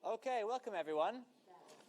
Okay, welcome everyone.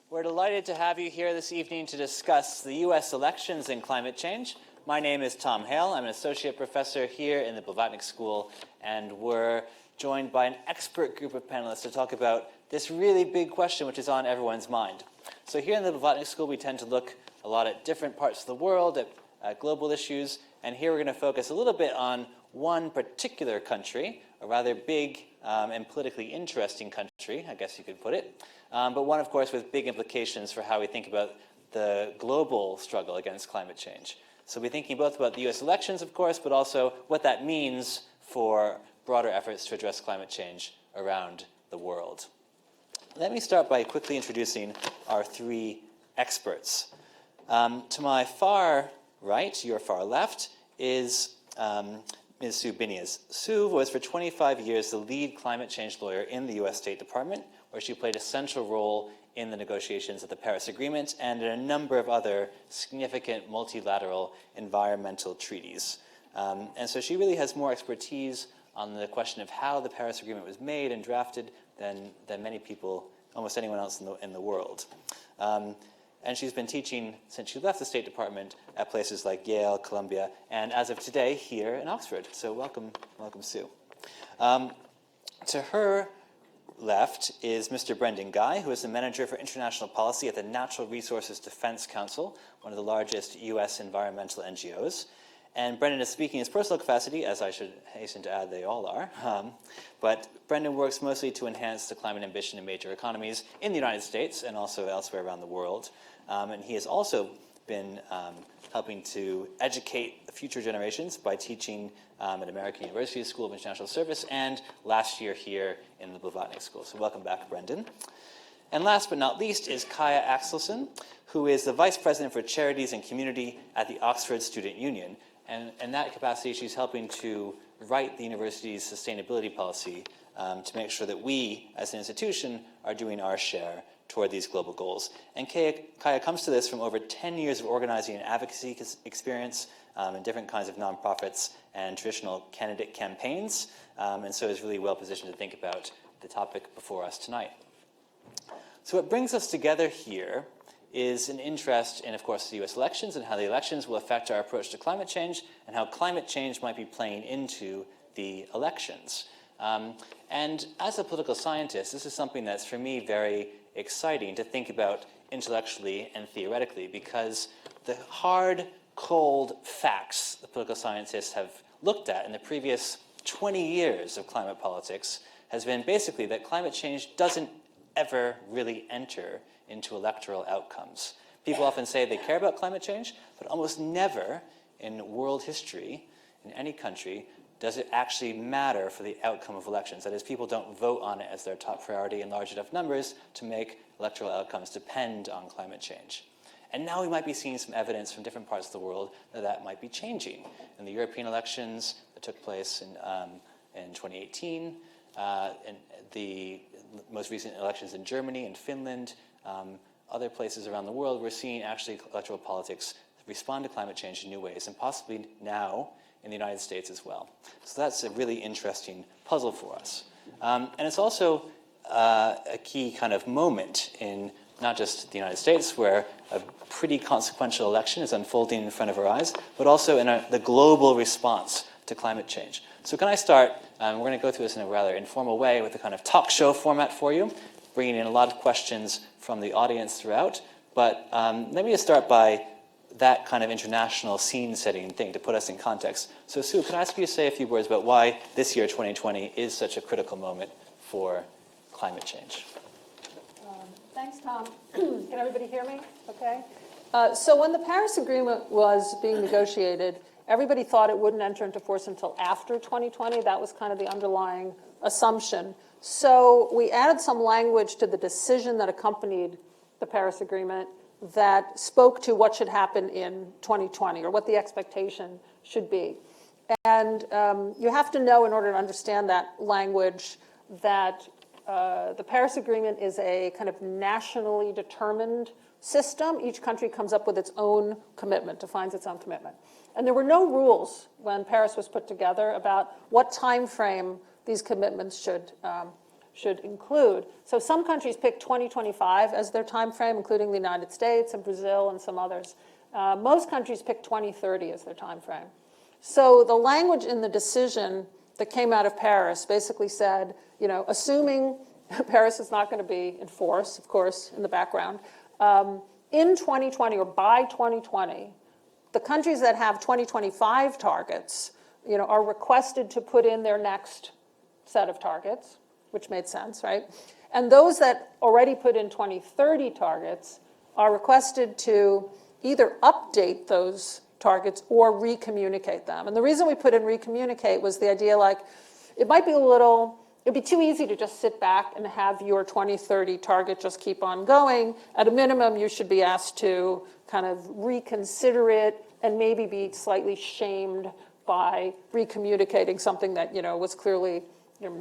We're delighted to have you here this evening to discuss the U.S. elections and climate change. My name is Tom Hale. I'm an associate professor here in the Blavatnik School, and we're joined by an expert group of panelists to talk about this really big question which is on everyone's mind. So here in the Blavatnik School, we tend to look a lot at different parts of the world, at global issues, and here we're going to focus a little bit on one particular country, a rather big and politically interesting country, I guess you could put it, but one, of course, with big implications for how we think about the global struggle against climate change. So we'll be thinking both about the US elections, of course, but also what that means for broader efforts to address climate change around the world. Let me start by quickly introducing our three experts. To my far right, your far left, is Ms. Sue Biniaz. Sue was for 25 years the lead climate change lawyer in the US State Department, where she played a central role in the negotiations of the Paris Agreement and in a number of other significant multilateral environmental treaties. And so she really has more expertise on the question of how the Paris Agreement was made and drafted than many people, almost anyone else in the world. And she's been teaching since she left the State Department at places like Yale, Columbia, and as of today, here in Oxford. So welcome, Sue. To her left is Mr. Brendan Guy, who is the Manager for International Policy at the Natural Resources Defense Council, one of the largest US environmental NGOs. And Brendan is speaking in his personal capacity, as I should hasten to add they all are. But Brendan works mostly to enhance the climate ambition in major economies in the United States and also elsewhere around the world. And he has also been helping to educate the future generations by teaching at American University's School of International Service and last year here in the Blavatnik School. So welcome back, Brendan. And last but not least is Kaya Axelsson, who is the Vice President for Charities and Community at the Oxford Student Union. And in that capacity, she's helping to write the university's sustainability policy to make sure that we, as an institution, are doing our share toward these global goals. And Kaya comes to this from over 10 years of organizing and advocacy experience in different kinds of nonprofits and traditional candidate campaigns, and so is really well positioned to think about the topic before us tonight. So what brings us together here is an interest in, of course, the US elections and how the elections will affect our approach to climate change and how climate change might be playing into the elections. And as a political scientist, this is something that's, for me, very exciting to think about intellectually and theoretically, because the hard, cold facts the political scientists have looked at in the previous 20 years of climate politics has been basically that climate change doesn't ever really enter into electoral outcomes. People often say they care about climate change, but almost never in world history, in any country, does it actually matter for the outcome of elections. That is, people don't vote on it as their top priority in large enough numbers to make electoral outcomes depend on climate change. And now we might be seeing some evidence from different parts of the world that that might be changing. In the European elections that took place in 2018, and the most recent elections in Germany and Finland, other places around the world, we're seeing actually electoral politics respond to climate change in new ways, and possibly now in the United States as well. So that's a really interesting puzzle for us. And it's also a key kind of moment in not just the United States, where a pretty consequential election is unfolding in front of our eyes, but also in the global response to climate change. So can I start, we're going to go through this in a rather informal way with a kind of talk show format for you, bringing in a lot of questions from the audience throughout. But let me just start by that kind of international scene-setting thing to put us in context. So Sue, can I ask you to say a few words about why this year, 2020, is such a critical moment for climate change? Thanks, Tom. Can everybody hear me? Okay. So when the Paris Agreement was being negotiated, everybody thought it wouldn't enter into force until after 2020. That was kind of the underlying assumption. So we added some language to the decision that accompanied the Paris Agreement that spoke to what should happen in 2020, or what the expectation should be. And you have to know, in order to understand that language, that the Paris Agreement is a kind of nationally determined system. Each country comes up with its own commitment, defines its own commitment. And there were no rules when Paris was put together about what time frame these commitments should should include. So some countries pick 2025 as their time frame, including the United States and Brazil and some others. Most countries pick 2030 as their time frame. So the language in the decision that came out of Paris basically said, assuming Paris is not going to be in force, of course, in the background, in 2020 or by 2020, the countries that have 2025 targets, are requested to put in their next set of targets, which made sense, right? And those that already put in 2030 targets are requested to either update those targets or recommunicate them. And the reason we put in recommunicate was the idea it'd be too easy to just sit back and have your 2030 target just keep on going. At a minimum, you should be asked to kind of reconsider it and maybe be slightly shamed by recommunicating something that, was clearly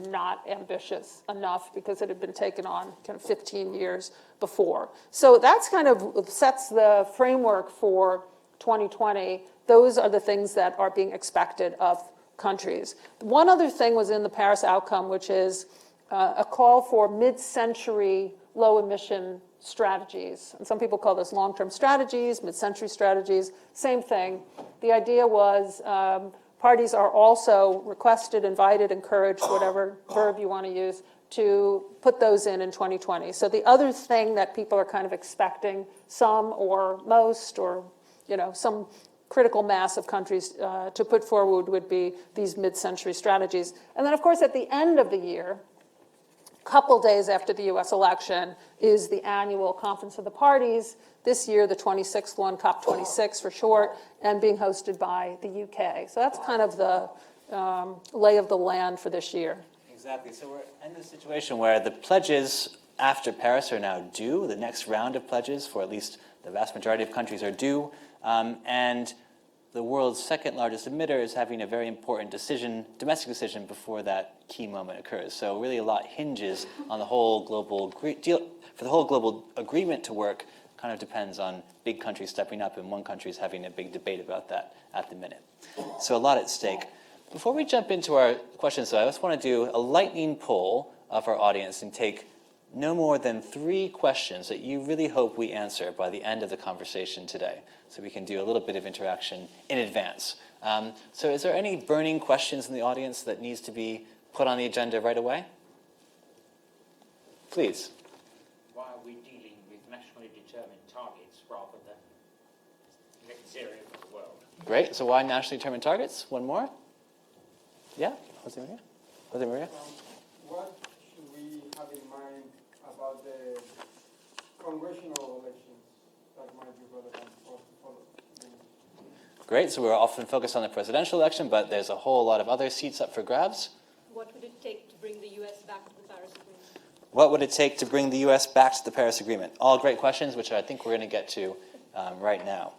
not ambitious enough because it had been taken on kind of 15 years before. So that's kind of sets the framework for 2020. Those are the things that are being expected of countries. One other thing was in the Paris outcome, which is a call for mid-century low-emission strategies. And some people call this long-term strategies, mid-century strategies, same thing. The idea was parties are also requested, invited, encouraged, whatever verb you want to use, to put those in 2020. So the other thing that people are kind of expecting, some or most or some critical mass of countries to put forward would be these mid-century strategies. And then, of course, at the end of the year, a couple days after the US election, is the annual Conference of the Parties. This year, the 26th one, COP26 for short, and being hosted by the UK. So that's kind of the lay of the land for this year. Exactly. So we're in a situation where the pledges after Paris are now due. The next round of pledges for at least the vast majority of countries are due. And the world's second largest emitter is having a very important domestic decision before that key moment occurs. So really a lot hinges on the whole global deal. For the whole global agreement to work, kind of depends on big countries stepping up, and one country is having a big debate about that at the minute. So a lot at stake. Before we jump into our questions, though, I just want to do a lightning poll of our audience and take no more than 3 questions that you really hope we answer by the end of the conversation today, so we can do a little bit of interaction in advance. So is there any burning questions in the audience that needs to be put on the agenda right away? Please. Why are we dealing with nationally determined targets rather than net zero for the world? Great. So why nationally determined targets? One more? Yeah? Jose Maria? Jose Maria? What should we have in mind about the congressional elections that might be relevant for us to follow? Great. So we're often focused on the presidential election, but there's a whole lot of other seats up for grabs. What would it take to bring the U.S. back to the Paris Agreement? What would it take to bring the U.S. back to the Paris Agreement? All great questions, which I think we're going to get to right now.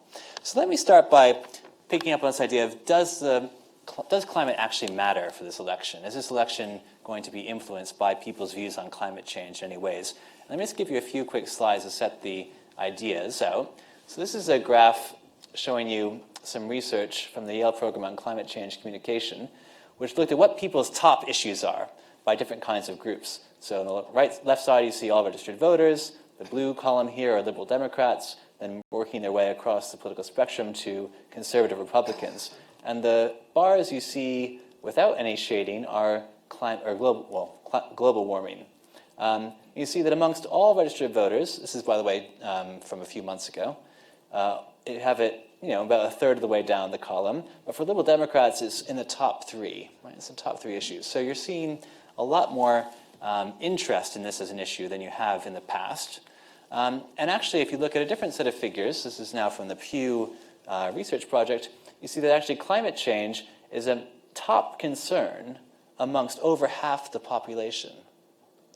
So let me start by picking up on this idea of does climate actually matter for this election? Is this election going to be influenced by people's views on climate change in any ways? Let me just give you a few quick slides to set the ideas out. So this is a graph showing you some research from the Yale program on climate change communication, which looked at what people's top issues are by different kinds of groups. So on the left side, you see all registered voters. The blue column here are liberal Democrats, then working their way across the political spectrum to conservative Republicans. And the bars you see without any shading are global warming. You see that amongst all registered voters, this is, by the way, from a few months ago, you have it about a third of the way down the column. But for liberal Democrats, it's in the top 3. Right? It's the top 3 issues. So you're seeing a lot more interest in this as an issue than you have in the past. And actually, if you look at a different set of figures, this is now from the Pew Research Project, you see that actually climate change is a top concern amongst over half the population.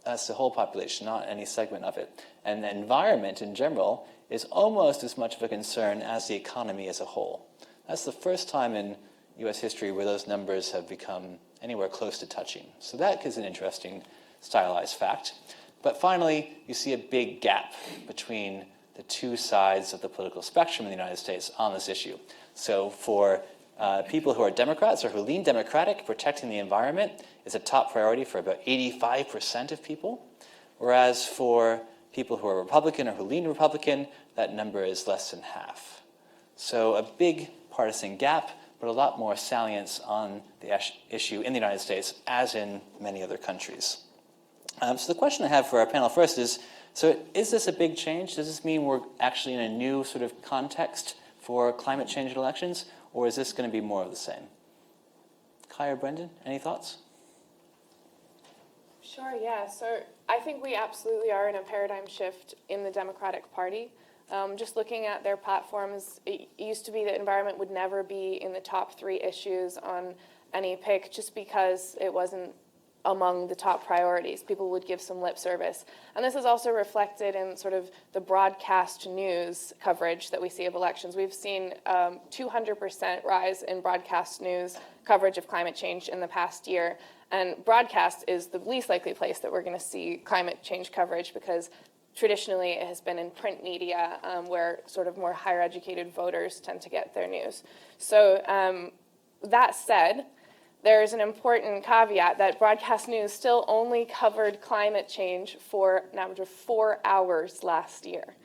That's the whole population, not any segment of it. And the environment in general is almost as much of a concern as the economy as a whole. That's the first time in US history where those numbers have become anywhere close to touching. So that is an interesting stylized fact. But finally, you see a big gap between the two sides of the political spectrum in the United States on this issue. So for people who are Democrats or who lean Democratic, protecting the environment is a top priority for about 85% of people, whereas for people who are Republican or who lean Republican, that number is less than half. So a big partisan gap, but a lot more salience on the issue in the United States, as in many other countries. So the question I have for our panel first is, so is this a big change? Does this mean we're actually in a new sort of context for climate change and elections, or is this going to be more of the same? Kai or Brendan, any thoughts? Sure, yeah. So I think we absolutely are in a paradigm shift in the Democratic Party. Just looking at their platforms, it used to be that environment would never be in the top 3 issues on any pick just because it wasn't among the top priorities. People would give some lip service. And this is also reflected in sort of the broadcast news coverage that we see of elections. We've seen 200% rise in broadcast news coverage of climate change in the past year. And broadcast is the least likely place that we're going to see climate change coverage because traditionally it has been in print media where sort of more higher educated voters tend to get their news. So that said, there's an important caveat that broadcast news still only covered climate change for an average of 4 hours last year.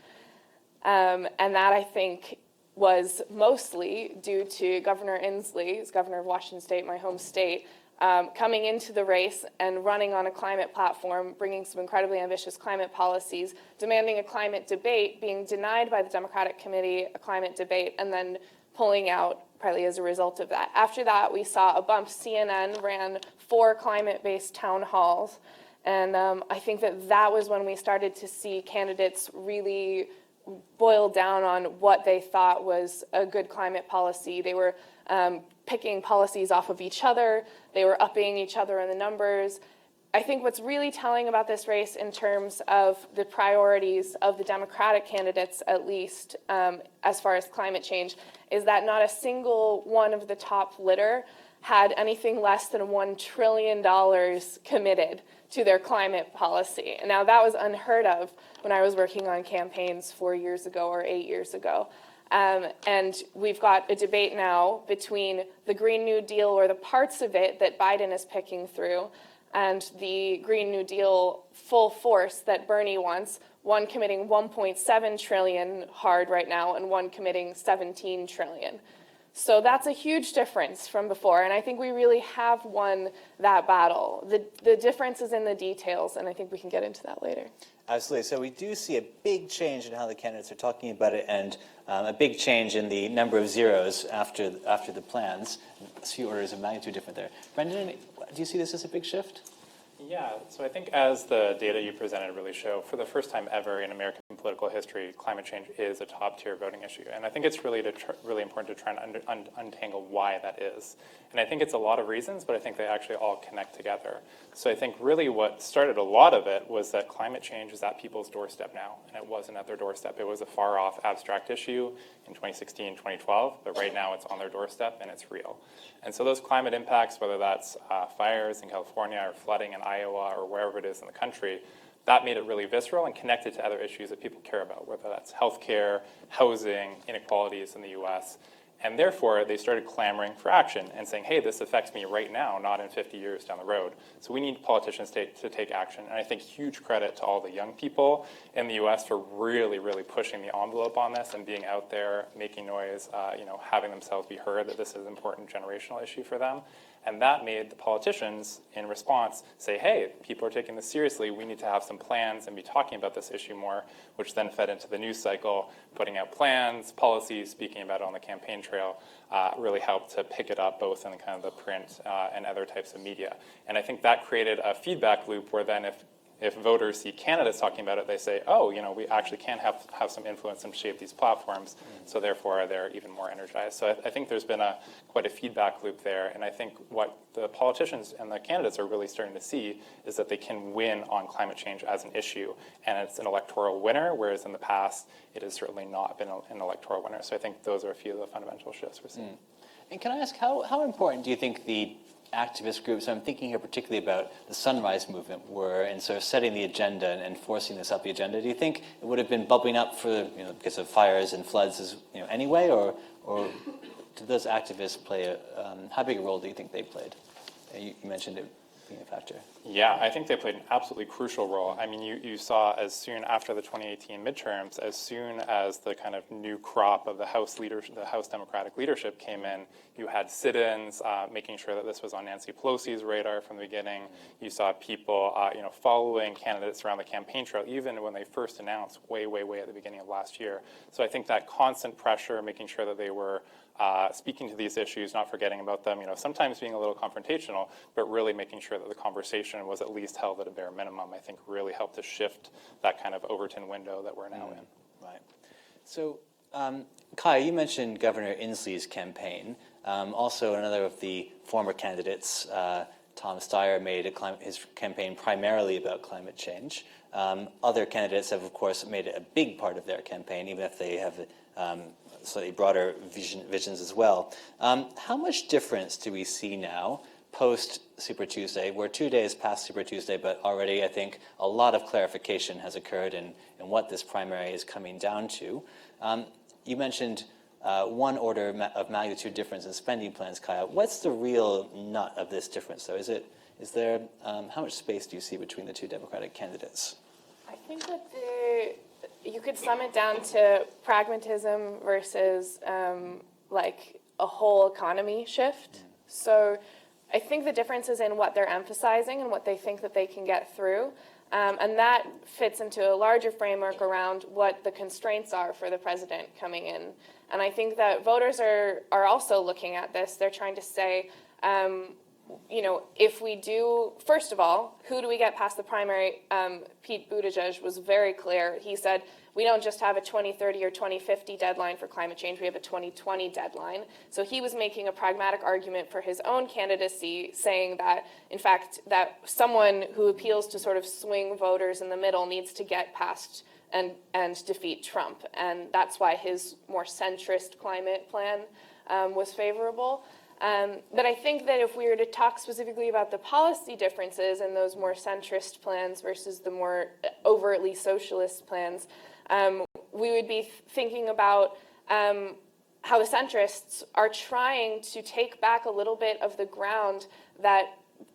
And that, I think, was mostly due to Governor Inslee, who's governor of Washington State, my home state, coming into the race and running on a climate platform, bringing some incredibly ambitious climate policies, demanding a climate debate, being denied by the Democratic Committee a climate debate, and then pulling out partly as a result of that. After that, we saw a bump. CNN ran 4 climate-based town halls, and I think that was when we started to see candidates really boil down on what they thought was a good climate policy. They were picking policies off of each other. They were upping each other in the numbers. I think what's really telling about this race in terms of the priorities of the Democratic candidates, at least as far as climate change, is that not a single one of the top litter had anything less than $1 trillion committed to their climate policy. And now that was unheard of when I was working on campaigns 4 years ago or 8 years ago. And we've got a debate now between the Green New Deal, or the parts of it that Biden is picking through, and the Green New Deal full force that Bernie wants, one committing $1.7 trillion hard right now and one committing $17 trillion. So that's a huge difference from before, and I think we really have won that battle. The difference is in the details, and I think we can get into that later. Absolutely. So we do see a big change in how the candidates are talking about it, and a big change in the number of zeros after the plans. A few orders of magnitude different there. Brendan, do you see this as a big shift? Yeah, so I think as the data you presented really show, for the first time ever in American political history, climate change is a top-tier voting issue. And I think it's really important to try and untangle why that is. And I think it's a lot of reasons, but I think they actually all connect together. So I think really what started a lot of it was that climate change is at people's doorstep now, and it wasn't at their doorstep. It was a far-off abstract issue in 2016, 2012, but right now it's on their doorstep and it's real. And so those climate impacts, whether that's fires in California or flooding in Iowa or wherever it is in the country, that made it really visceral and connected to other issues that people care about, whether that's healthcare, housing, inequalities in the US. And therefore, they started clamoring for action and saying, hey, this affects me right now, not in 50 years down the road. So we need politicians to take action. And I think huge credit to all the young people in the US for really, really pushing the envelope on this and being out there, making noise, having themselves be heard that this is an important generational issue for them. And that made the politicians, in response, say, hey, people are taking this seriously. We need to have some plans and be talking about this issue more, which then fed into the news cycle, putting out plans, policies, speaking about it on the campaign trail, really helped to pick it up both in kind of the print and other types of media. And I think that created a feedback loop where then if voters see candidates talking about it, they say, oh, we actually can have some influence and shape these platforms, so therefore they're even more energized. So I think there's been quite a feedback loop there, and I think what the politicians and the candidates are really starting to see is that they can win on climate change as an issue, and it's an electoral winner, whereas in the past it has certainly not been an electoral winner. So I think those are a few of the fundamental shifts we're seeing. And can I ask, how important do you think the activist groups, I'm thinking here particularly about the Sunrise Movement, were in sort of setting the agenda and forcing this up the agenda? Do you think it would have been bubbling up for because of fires and floods anyway, or did those activists play how big a role do you think they played? You mentioned it being a factor. Yeah, I think they played an absolutely crucial role. I mean, you saw as soon after the 2018 midterms, as soon as the kind of new crop of the House Democratic leadership came in, you had sit-ins making sure that this was on Nancy Pelosi's radar from the beginning. You saw people, following candidates around the campaign trail, even when they first announced way at the beginning of last year. So I think that constant pressure, making sure that they were speaking to these issues, not forgetting about them, sometimes being a little confrontational, but really making sure that the conversation was at least held at a bare minimum, I think really helped to shift that kind of Overton window that we're now in. Right. So, Kai, you mentioned Governor Inslee's campaign. Also, another of the former candidates, Tom Steyer, made his campaign primarily about climate change. Other candidates have, of course, made it a big part of their campaign, even if they have slightly broader visions as well. How much difference do we see now post Super Tuesday? We're 2 days past Super Tuesday, but already I think a lot of clarification has occurred in what this primary is coming down to. You mentioned one order of magnitude difference in spending plans, Kaya. What's the real nut of this difference, though? Is there how much space do you see between the two Democratic candidates? I think that you could sum it down to pragmatism versus like a whole economy shift. So I think the difference is in what they're emphasizing and what they think that they can get through. And that fits into a larger framework around what the constraints are for the president coming in. And I think that voters are also looking at this. They're trying to say, if we do, first of all, who do we get past the primary? Pete Buttigieg was very clear. He said, we don't just have a 2030 or 2050 deadline for climate change, we have a 2020 deadline. So he was making a pragmatic argument for his own candidacy, saying that, in fact, that someone who appeals to sort of swing voters in the middle needs to get past and defeat Trump. And that's why his more centrist climate plan was favorable. But I think that if we were to talk specifically about the policy differences in those more centrist plans versus the more overtly socialist plans, we would be thinking about how the centrists are trying to take back a little bit of the ground that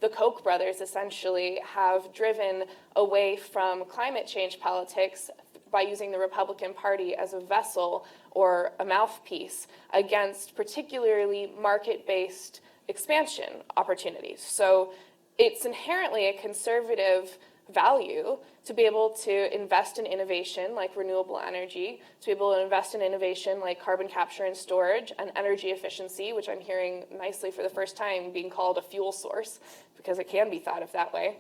the Koch brothers essentially have driven away from climate change politics by using the Republican Party as a vessel or a mouthpiece against particularly market-based expansion opportunities. So it's inherently a conservative value to be able to invest in innovation like renewable energy, to be able to invest in innovation like carbon capture and storage and energy efficiency, which I'm hearing nicely for the first time being called a fuel source because it can be thought of that way.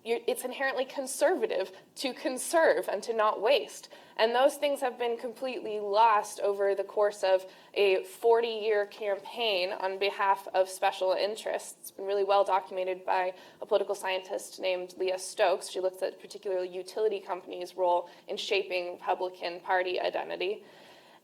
It's inherently conservative to conserve and to not waste. And those things have been completely lost over the course of a 40-year campaign on behalf of special interests. It's been really well documented by a political scientist named Leah Stokes. She looks at particularly utility companies' role in shaping Republican Party identity.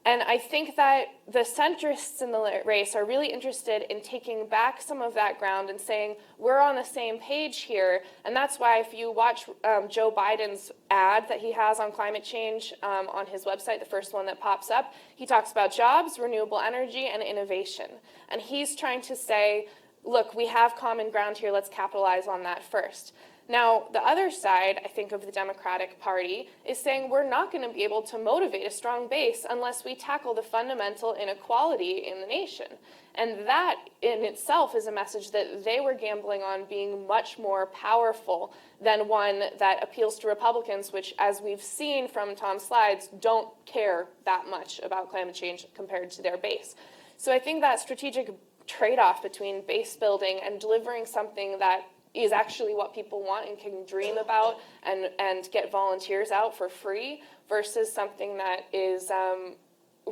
And I think that the centrists in the race are really interested in taking back some of that ground and saying, we're on the same page here. And that's why if you watch Joe Biden's ad that he has on climate change on his website, the first one that pops up, he talks about jobs, renewable energy, and innovation. And he's trying to say, look, we have common ground here, let's capitalize on that first. Now, the other side, I think, of the Democratic Party is saying we're not going to be able to motivate a strong base unless we tackle the fundamental inequality in the nation. And that in itself is a message that they were gambling on being much more powerful than one that appeals to Republicans, which, as we've seen from Tom's slides, don't care that much about climate change compared to their base. So I think that strategic trade-off between base building and delivering something that is actually what people want and can dream about and get volunteers out for free versus something that is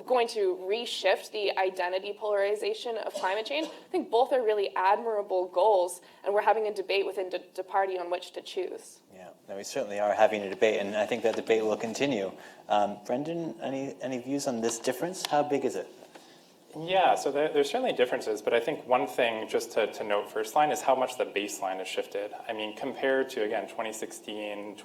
going to reshift the identity polarization of climate change. I think both are really admirable goals, and we're having a debate within the party on which to choose. Yeah, no, we certainly are having a debate, and I think that debate will continue. Brendan, any views on this difference? How big is it? Yeah, so there's certainly differences, but I think one thing just to note first line is how much the baseline has shifted. I mean, compared to, again, 2016,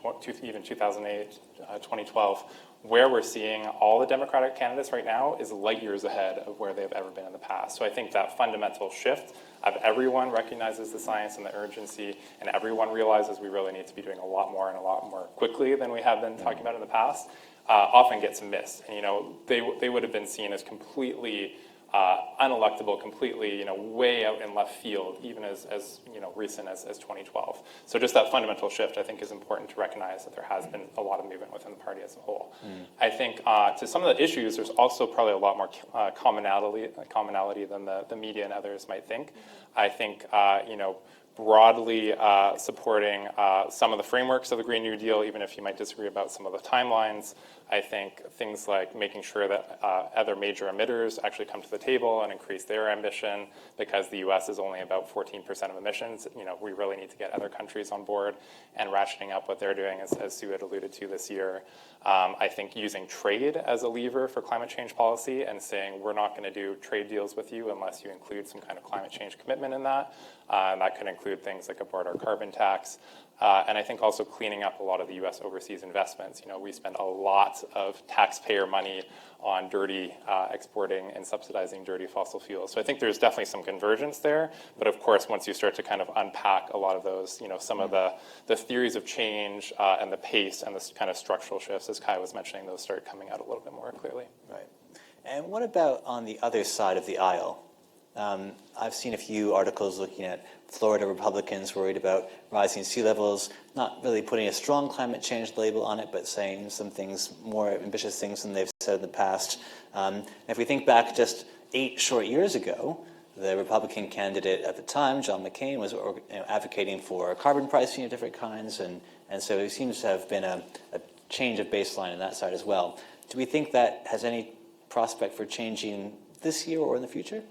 even 2008, 2012, where we're seeing all the Democratic candidates right now is light years ahead of where they've ever been in the past. So I think that fundamental shift of everyone recognizes the science and the urgency, and everyone realizes we really need to be doing a lot more and a lot more quickly than we have been talking about in the past, often gets missed. And, they would have been seen as completely unelectable, completely, way out in left field, even as recent as 2012. So just that fundamental shift, I think, is important to recognize that there has been a lot of movement within the party as a whole. I think to some of the issues, there's also probably a lot more commonality than the media and others might think. I think, broadly supporting some of the frameworks of the Green New Deal, even if you might disagree about some of the timelines. I think things like making sure that other major emitters actually come to the table and increase their ambition, because the US is only about 14% of emissions. We really need to get other countries on board and ratcheting up what they're doing, as Sue had alluded to this year. I think using trade as a lever for climate change policy and saying we're not going to do trade deals with you unless you include some kind of climate change commitment in that. And that could include things like a border carbon tax. And I think also cleaning up a lot of the US overseas investments. We spend a lot of taxpayer money on dirty exporting and subsidizing dirty fossil fuels. So I think there's definitely some convergence there. But of course, once you start to kind of unpack a lot of those, some of the theories of change and the pace and the kind of structural shifts, as Kai was mentioning, those start coming out a little bit more clearly. Right. And what about on the other side of the aisle? I've seen a few articles looking at Florida Republicans worried about rising sea levels, not really putting a strong climate change label on it, but saying some things, more ambitious things than they've said in the past. If we think back just 8 short years ago, the Republican candidate at the time, John McCain, was advocating for carbon pricing of different kinds, and so it seems to have been a change of baseline on that side as well. Do we think that has any prospect for changing this year or in the future?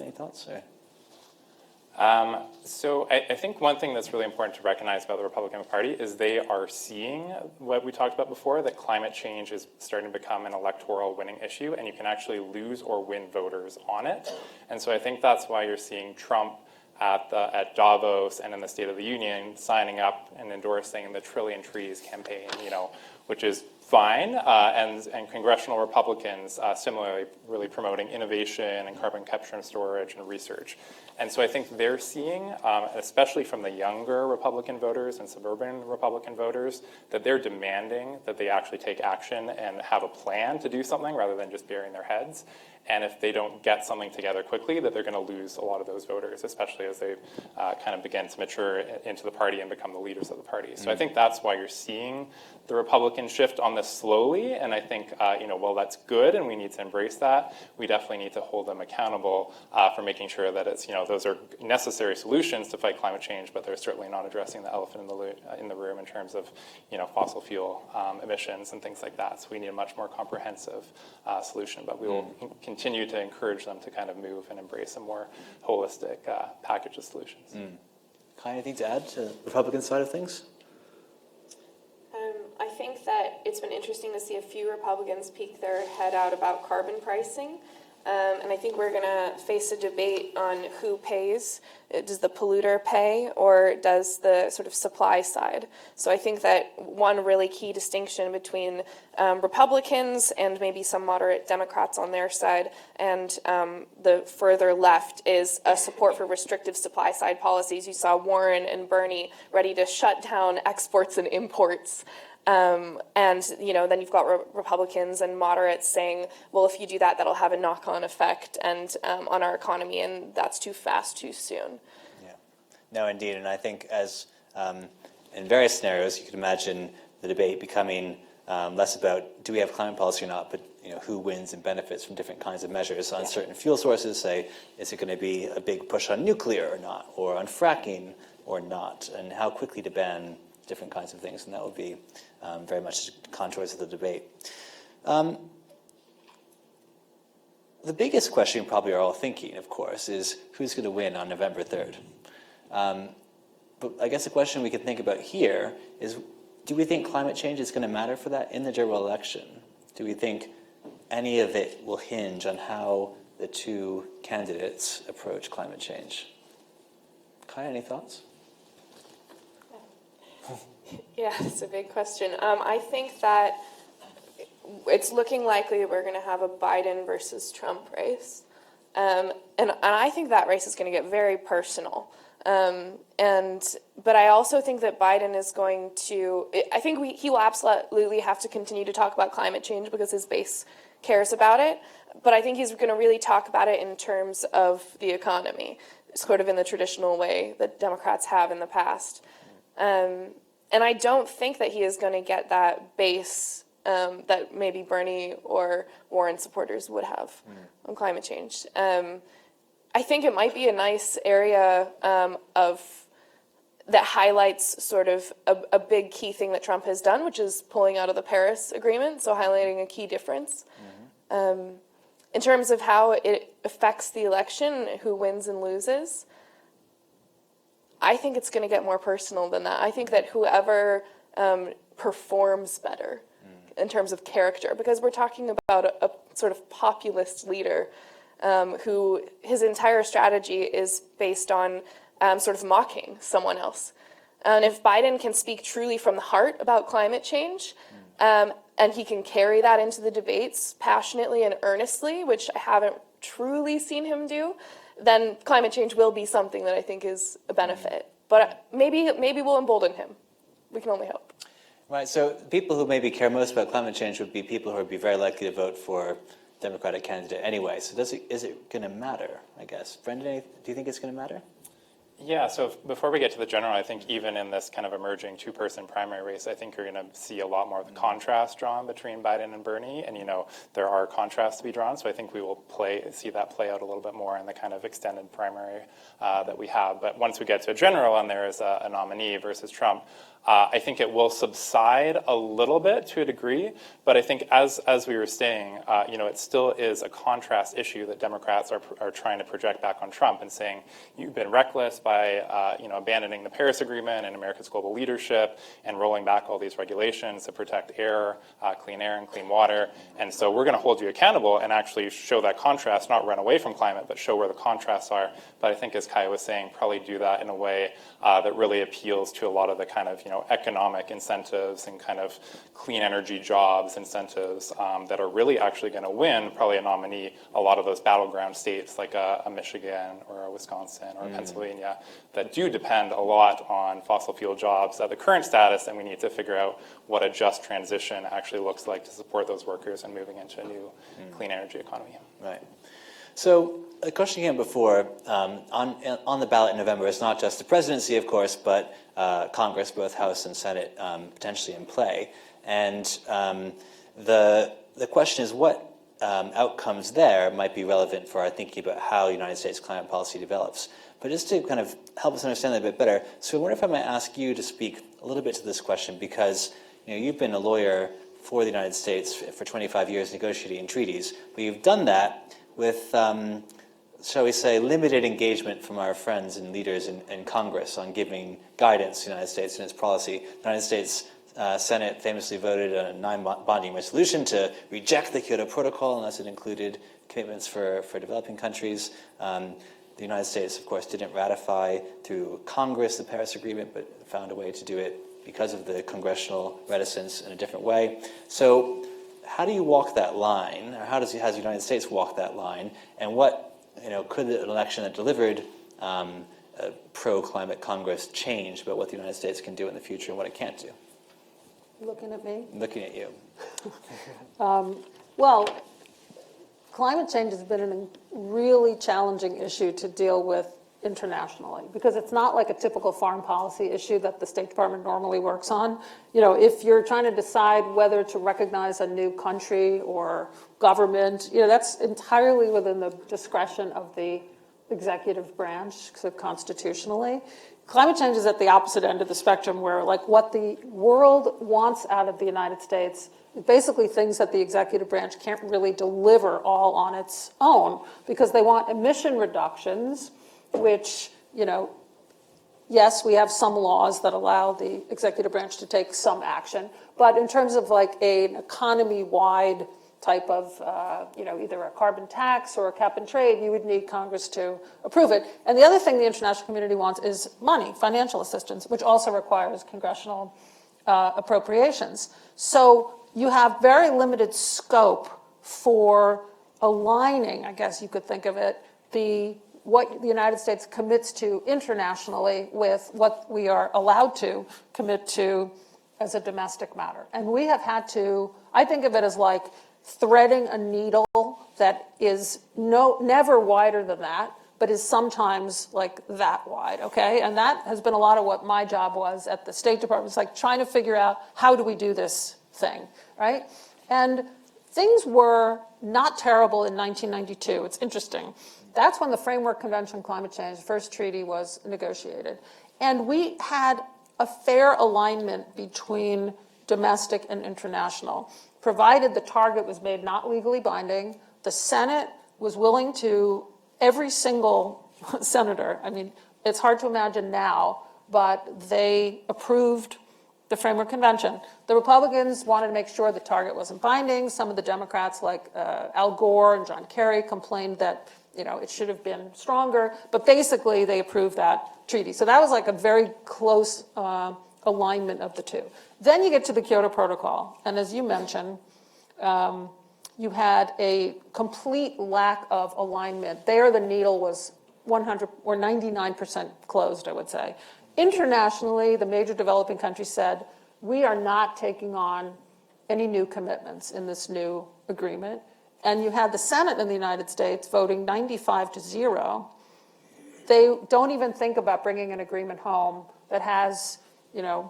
Any thoughts? So I think one thing that's really important to recognize about the Republican Party is they are seeing what we talked about before, that climate change is starting to become an electoral winning issue, and you can actually lose or win voters on it. And so I think that's why you're seeing Trump at Davos and in the State of the Union signing up and endorsing the Trillion Trees campaign, which is fine, and congressional Republicans similarly really promoting innovation and carbon capture and storage and research. And so I think they're seeing, especially from the younger Republican voters and suburban Republican voters, that they're demanding that they actually take action and have a plan to do something rather than just burying their heads. And if they don't get something together quickly, that they're going to lose a lot of those voters, especially as they kind of begin to mature into the party and become the leaders of the party. So I think that's why you're seeing the Republican shift on this slowly. And I think, while that's good and we need to embrace that, we definitely need to hold them accountable for making sure that it's, those are necessary solutions to fight climate change, but they're certainly not addressing the elephant in the room in terms of, fossil fuel emissions and things like that. So we need a much more comprehensive solution, but we will continue to encourage them to kind of move and embrace a more holistic package of solutions. Kai, anything to add to the Republican side of things? I think that it's been interesting to see a few Republicans peek their head out about carbon pricing. And I think we're going to face a debate on who pays. Does the polluter pay, or does the sort of supply side? So I think that one really key distinction between Republicans and maybe some moderate Democrats on their side and the further left is a support for restrictive supply side policies. You saw Warren and Bernie ready to shut down exports and imports. And, then you've got Republicans and moderates saying, well, if you do that, that'll have a knock-on effect and on our economy, and that's too fast, too soon. Yeah, no, indeed. And I think as in various scenarios, you could imagine the debate becoming less about do we have climate policy or not, but who wins and benefits from different kinds of measures on certain fuel sources. Say, is it going to be a big push on nuclear or not, or on fracking or not, and how quickly to ban different kinds of things, and that would be very much contours of the debate. The biggest question you probably are all thinking, of course, is who's going to win on November 3rd? But I guess the question we can think about here is, do we think climate change is going to matter for that in the general election? Do we think any of it will hinge on how the two candidates approach climate change? Kai, any thoughts? Yeah, it's a big question. I think that it's looking likely we're going to have a Biden versus Trump race. And I think that race is going to get very personal. But I also think that Biden is going to, I think he will absolutely have to continue to talk about climate change because his base cares about it. But I think he's going to really talk about it in terms of the economy, sort of in the traditional way that Democrats have in the past. And I don't think that he is going to get that base that maybe Bernie or Warren supporters would have on climate change. I think it might be a nice area that highlights sort of a big key thing that Trump has done, which is pulling out of the Paris Agreement, so highlighting a key difference. In terms of how it affects the election, who wins and loses, I think it's going to get more personal than that. I think that whoever performs better in terms of character, because we're talking about a sort of populist leader who his entire strategy is based on sort of mocking someone else. And if Biden can speak truly from the heart about climate change, and he can carry that into the debates passionately and earnestly, which I haven't truly seen him do, then climate change will be something that I think is a benefit. But maybe we'll embolden him. We can only hope. Right, so people who maybe care most about climate change would be people who would be very likely to vote for Democratic candidate anyway. So is it going to matter, I guess? Brendan, do you think it's going to matter? Yeah, so before we get to the general, I think even in this kind of emerging two-person primary race, I think you're going to see a lot more of the contrast drawn between Biden and Bernie, and there are contrasts to be drawn, so I think we will see that play out a little bit more in the kind of extended primary that we have. But once we get to a general and there is a nominee versus Trump, I think it will subside a little bit to a degree, but I think as we were saying, it still is a contrast issue that Democrats are trying to project back on Trump and saying, you've been reckless by abandoning the Paris Agreement and America's global leadership and rolling back all these regulations to protect air, clean air and clean water. And so we're going to hold you accountable and actually show that contrast, not run away from climate, but show where the contrasts are. But I think, as Kai was saying, probably do that in a way that really appeals to a lot of the kind of economic incentives and kind of clean energy jobs incentives that are really actually going to win probably a nominee a lot of those battleground states like a Michigan or a Wisconsin or Pennsylvania that do depend a lot on fossil fuel jobs at the current status, and we need to figure out what a just transition actually looks like to support those workers and moving into a new clean energy economy. Right. So a question came before, on the ballot in November, it's not just the presidency, of course, but Congress, both House and Senate, potentially in play. And the question is what outcomes there might be relevant for our thinking about how United States climate policy develops. But just to kind of help us understand that a bit better, so I wonder if I might ask you to speak a little bit to this question, because you've been a lawyer for the United States for 25 years negotiating treaties, but you've done that with, shall we say, limited engagement from our friends and leaders in Congress on giving guidance to the United States and its policy. The United States Senate famously voted on a non-binding resolution to reject the Kyoto Protocol unless it included commitments for developing countries. The United States, of course, didn't ratify through Congress the Paris Agreement, but found a way to do it because of the congressional reticence in a different way. So how do you walk that line, or has the United States walked that line, and what could an election that delivered a pro-climate Congress change about what the United States can do in the future and what it can't do? Looking at me? Looking at you. Well, climate change has been a really challenging issue to deal with internationally, because it's not like a typical foreign policy issue that the State Department normally works on. If you're trying to decide whether to recognize a new country or government, that's entirely within the discretion of the executive branch, so constitutionally. Climate change is at the opposite end of the spectrum, where what the world wants out of the United States is basically things that the executive branch can't really deliver all on its own, because they want emission reductions, which, yes, we have some laws that allow the executive branch to take some action, but in terms of an economy-wide type of, either a carbon tax or a cap and trade, you would need Congress to approve it. And the other thing the international community wants is money, financial assistance, which also requires congressional appropriations. So you have very limited scope for aligning, I guess you could think of it, what the United States commits to internationally with what we are allowed to commit to as a domestic matter. And we have had to, I think of it as like threading a needle that is never wider than that, but is sometimes like that wide, okay? And that has been a lot of what my job was at the State Department. It's like trying to figure out, how do we do this thing, right? And things were not terrible in 1992. It's interesting. That's when the Framework Convention on Climate Change, the first treaty, was negotiated. And we had a fair alignment between domestic and international, provided the target was made not legally binding. The Senate was willing to, every single senator, I mean, it's hard to imagine now, but they approved the Framework Convention. The Republicans wanted to make sure the target wasn't binding. Some of the Democrats, like Al Gore and John Kerry, complained that it should have been stronger. But basically, they approved that treaty. So that was like a very close alignment of the two. Then you get to the Kyoto Protocol. And as you mentioned, you had a complete lack of alignment. There, the needle was 100 or 99% closed, I would say. Internationally, the major developing countries said, we are not taking on any new commitments in this new agreement. And you had the Senate in the United States voting 95-0. They don't even think about bringing an agreement home that has,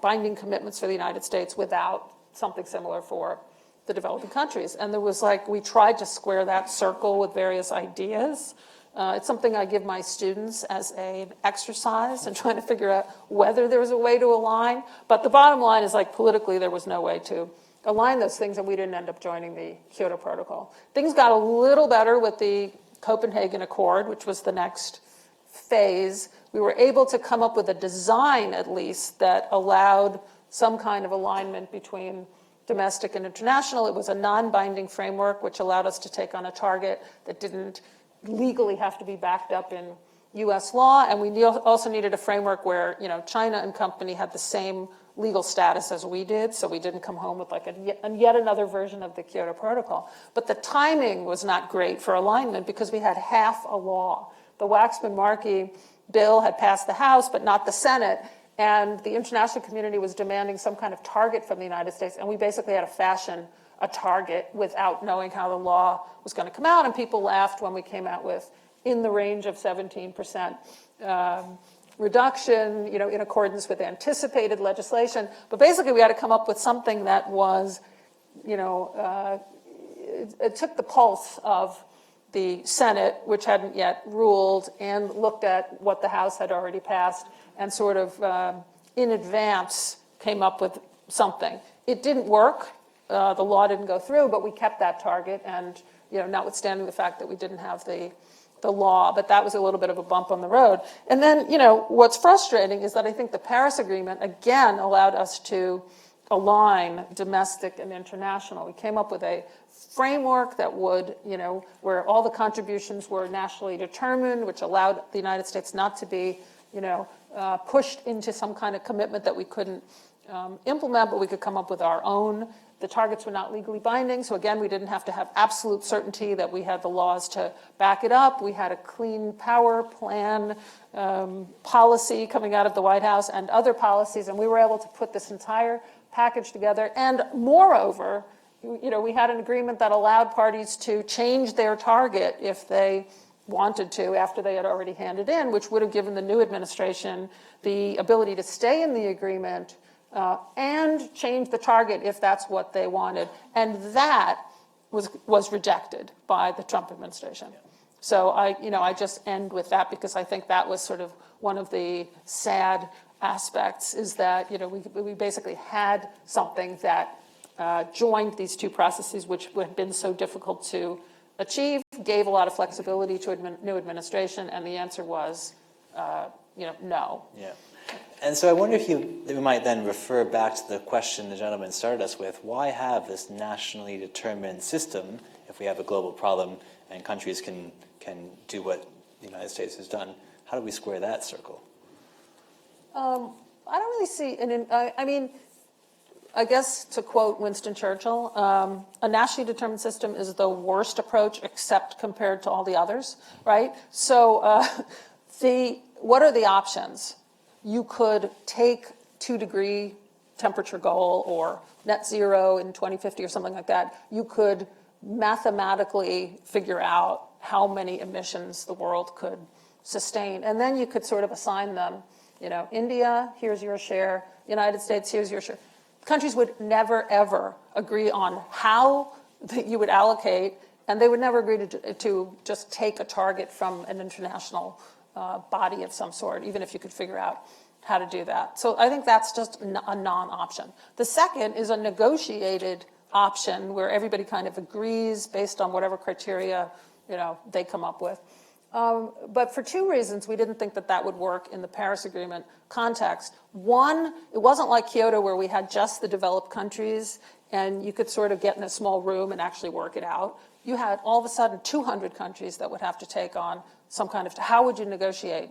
binding commitments for the United States without something similar for the developing countries. And there was we tried to square that circle with various ideas. It's something I give my students as an exercise in trying to figure out whether there was a way to align. But the bottom line is, politically, there was no way to align those things, and we didn't end up joining the Kyoto Protocol. Things got a little better with the Copenhagen Accord, which was the next phase. We were able to come up with a design, at least, that allowed some kind of alignment between domestic and international. It was a non-binding framework, which allowed us to take on a target that didn't legally have to be backed up in U.S. law. And we also needed a framework where, China and company had the same legal status as we did, so we didn't come home with yet another version of the Kyoto Protocol. But the timing was not great for alignment because we had half a law. The Waxman-Markey bill had passed the House, but not the Senate, and the international community was demanding some kind of target from the United States, and we basically had to fashion a target without knowing how the law was going to come out, and people laughed when we came out with in the range of 17% reduction, in accordance with anticipated legislation. But basically, we had to come up with something that was, it took the pulse of the Senate, which hadn't yet ruled, and looked at what the House had already passed, and sort of in advance came up with something. It didn't work. The law didn't go through, but we kept that target, and notwithstanding the fact that we didn't have the law, but that was a little bit of a bump on the road. And then, what's frustrating is that I think the Paris Agreement, again, allowed us to align domestic and international. We came up with a framework that would, where all the contributions were nationally determined, which allowed the United States not to be, pushed into some kind of commitment that we couldn't implement, but we could come up with our own. The targets were not legally binding, so again, we didn't have to have absolute certainty that we had the laws to back it up. We had a clean power plan policy coming out of the White House and other policies, and we were able to put this entire package together. And moreover, we had an agreement that allowed parties to change their target if they wanted to after they had already handed in, which would have given the new administration the ability to stay in the agreement and change the target if that's what they wanted. And that was rejected by the Trump administration. Yeah. So I just end with that because I think that was sort of one of the sad aspects is that we basically had something that joined these two processes, which had been so difficult to achieve, gave a lot of flexibility to a new administration, and the answer was no. Yeah. And so I wonder if we might then refer back to the question the gentleman started us with. Why have this nationally determined system if we have a global problem and countries can do what the United States has done? How do we square that circle? I don't really see, I guess to quote Winston Churchill, a nationally determined system is the worst approach except compared to all the others, right? So what are the options? You could take 2-degree temperature goal or net zero in 2050 or something like that. You could mathematically figure out how many emissions the world could sustain. And then you could sort of assign them, India, here's your share, United States, here's your share. Countries would never, ever agree on how that you would allocate, and they would never agree to just take a target from an international body of some sort, even if you could figure out how to do that. So I think that's just a non-option. The second is a negotiated option where everybody kind of agrees based on whatever criteria they come up with. But for 2 reasons, we didn't think that that would work in the Paris Agreement context. One, it wasn't like Kyoto where we had just the developed countries and you could sort of get in a small room and actually work it out. You had all of a sudden 200 countries that would have to take on some kind of, how would you negotiate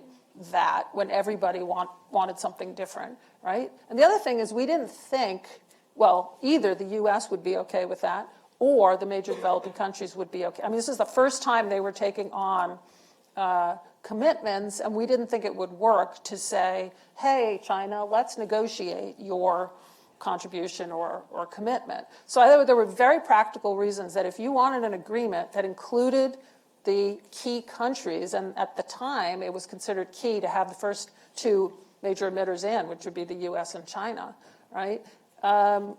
that when everybody wanted something different, right? And the other thing is we didn't think, well, either the US would be okay with that or the major developing countries would be okay. I mean, this is the first time they were taking on commitments, and we didn't think it would work to say, hey, China, let's negotiate your contribution or commitment. So I thought there were very practical reasons that if you wanted an agreement that included the key countries, and at the time it was considered key to have the first 2 major emitters in, which would be the US and China, right?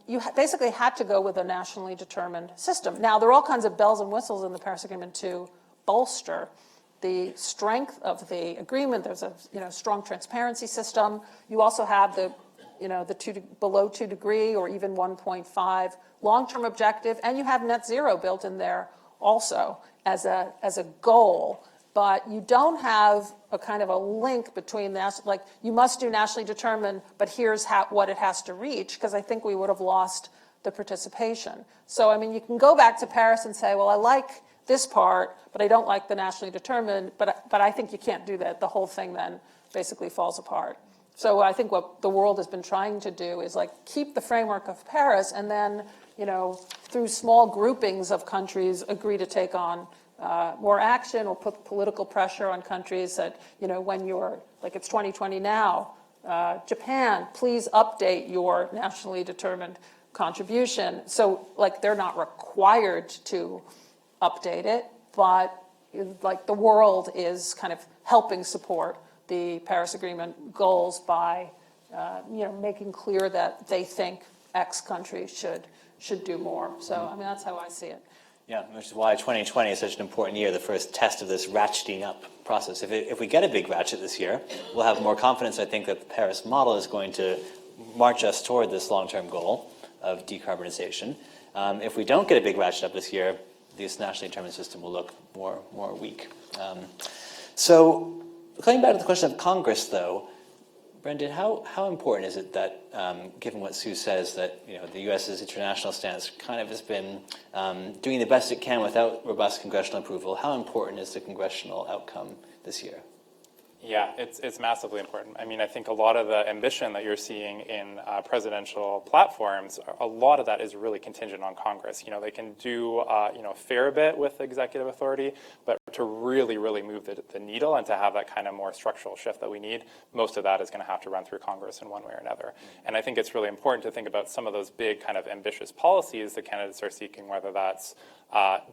You basically had to go with a nationally determined system. Now, there are all kinds of bells and whistles in the Paris Agreement to bolster the strength of the agreement. There's a strong transparency system. You also have the below 2 degree or even 1.5 long-term objective, and you have net zero built in there also as a goal. But you don't have a kind of a link between that, like you must do nationally determined, but here's what it has to reach, because I think we would have lost the participation. So, I mean, you can go back to Paris and say, well, I like this part, but I don't like the nationally determined, but I think you can't do that. The whole thing then basically falls apart. So I think what the world has been trying to do is like keep the framework of Paris and then, through small groupings of countries agree to take on more action or put political pressure on countries that, when you're, like it's 2020 now, Japan, please update your nationally determined contribution. So like they're not required to update it, but like the world is kind of helping support the Paris Agreement goals by, making clear that they think X country should do more. So, I mean, that's how I see it. Yeah, which is why 2020 is such an important year, the first test of this ratcheting up process. If we get a big ratchet this year, we'll have more confidence, I think, that the Paris model is going to march us toward this long-term goal of decarbonization. If we don't get a big ratchet up this year, this nationally determined system will look more weak. So coming back to the question of Congress, though, Brendan, how important is it that, given what Sue says, that the U.S.'s international stance kind of has been doing the best it can without robust congressional approval? How important is the congressional outcome this year? Yeah, it's massively important. I mean, I think a lot of the ambition that you're seeing in presidential platforms, a lot of that is really contingent on Congress. They can do a fair bit with executive authority, but to really, really move the needle and to have that kind of more structural shift that we need, most of that is going to have to run through Congress in one way or another. And I think it's really important to think about some of those big kind of ambitious policies that candidates are seeking, whether that's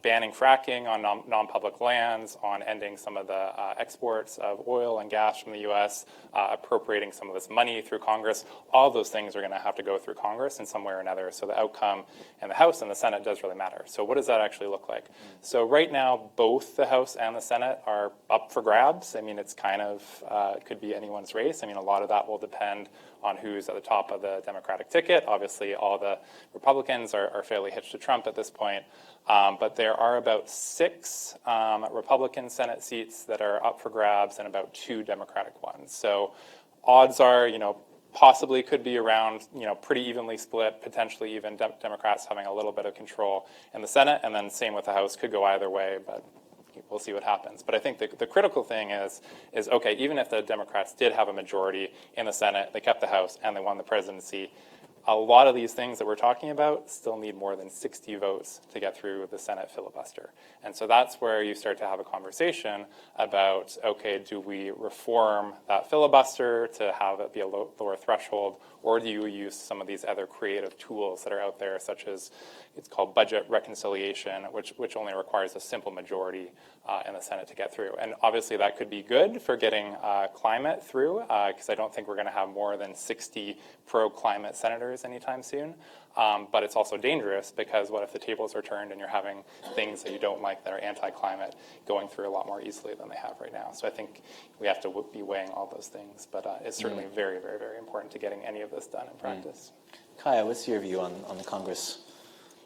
banning fracking on non-public lands, on ending some of the exports of oil and gas from the U.S., appropriating some of this money through Congress. All those things are going to have to go through Congress in some way or another. So the outcome in the House and the Senate does really matter. So what does that actually look like? So right now, both the House and the Senate are up for grabs. I mean, it's kind of, it could be anyone's race. I mean, a lot of that will depend on who's at the top of the Democratic ticket. Obviously, all the Republicans are fairly hitched to Trump at this point. But there are about 6 Republican Senate seats that are up for grabs and about 2 Democratic ones. So odds are, possibly could be around, pretty evenly split, potentially even Democrats having a little bit of control in the Senate, and then same with the House, could go either way, but we'll see what happens. But I think the critical thing is okay, even if the Democrats did have a majority in the Senate, they kept the House, and they won the presidency, a lot of these things that we're talking about still need more than 60 votes to get through the Senate filibuster. And so that's where you start to have a conversation about, okay, do we reform that filibuster to have it be a lower threshold, or do you use some of these other creative tools that are out there, such as it's called budget reconciliation, which only requires a simple majority in the Senate to get through. And obviously that could be good for getting climate through, because I don't think we're going to have more than 60 pro-climate senators anytime soon. But it's also dangerous, because what if the tables are turned and you're having things that you don't like that are anti-climate going through a lot more easily than they have right now. So I think we have to be weighing all those things. But it's certainly very, very, very important to getting any of this done in practice. Kaya, what's your view on the Congress?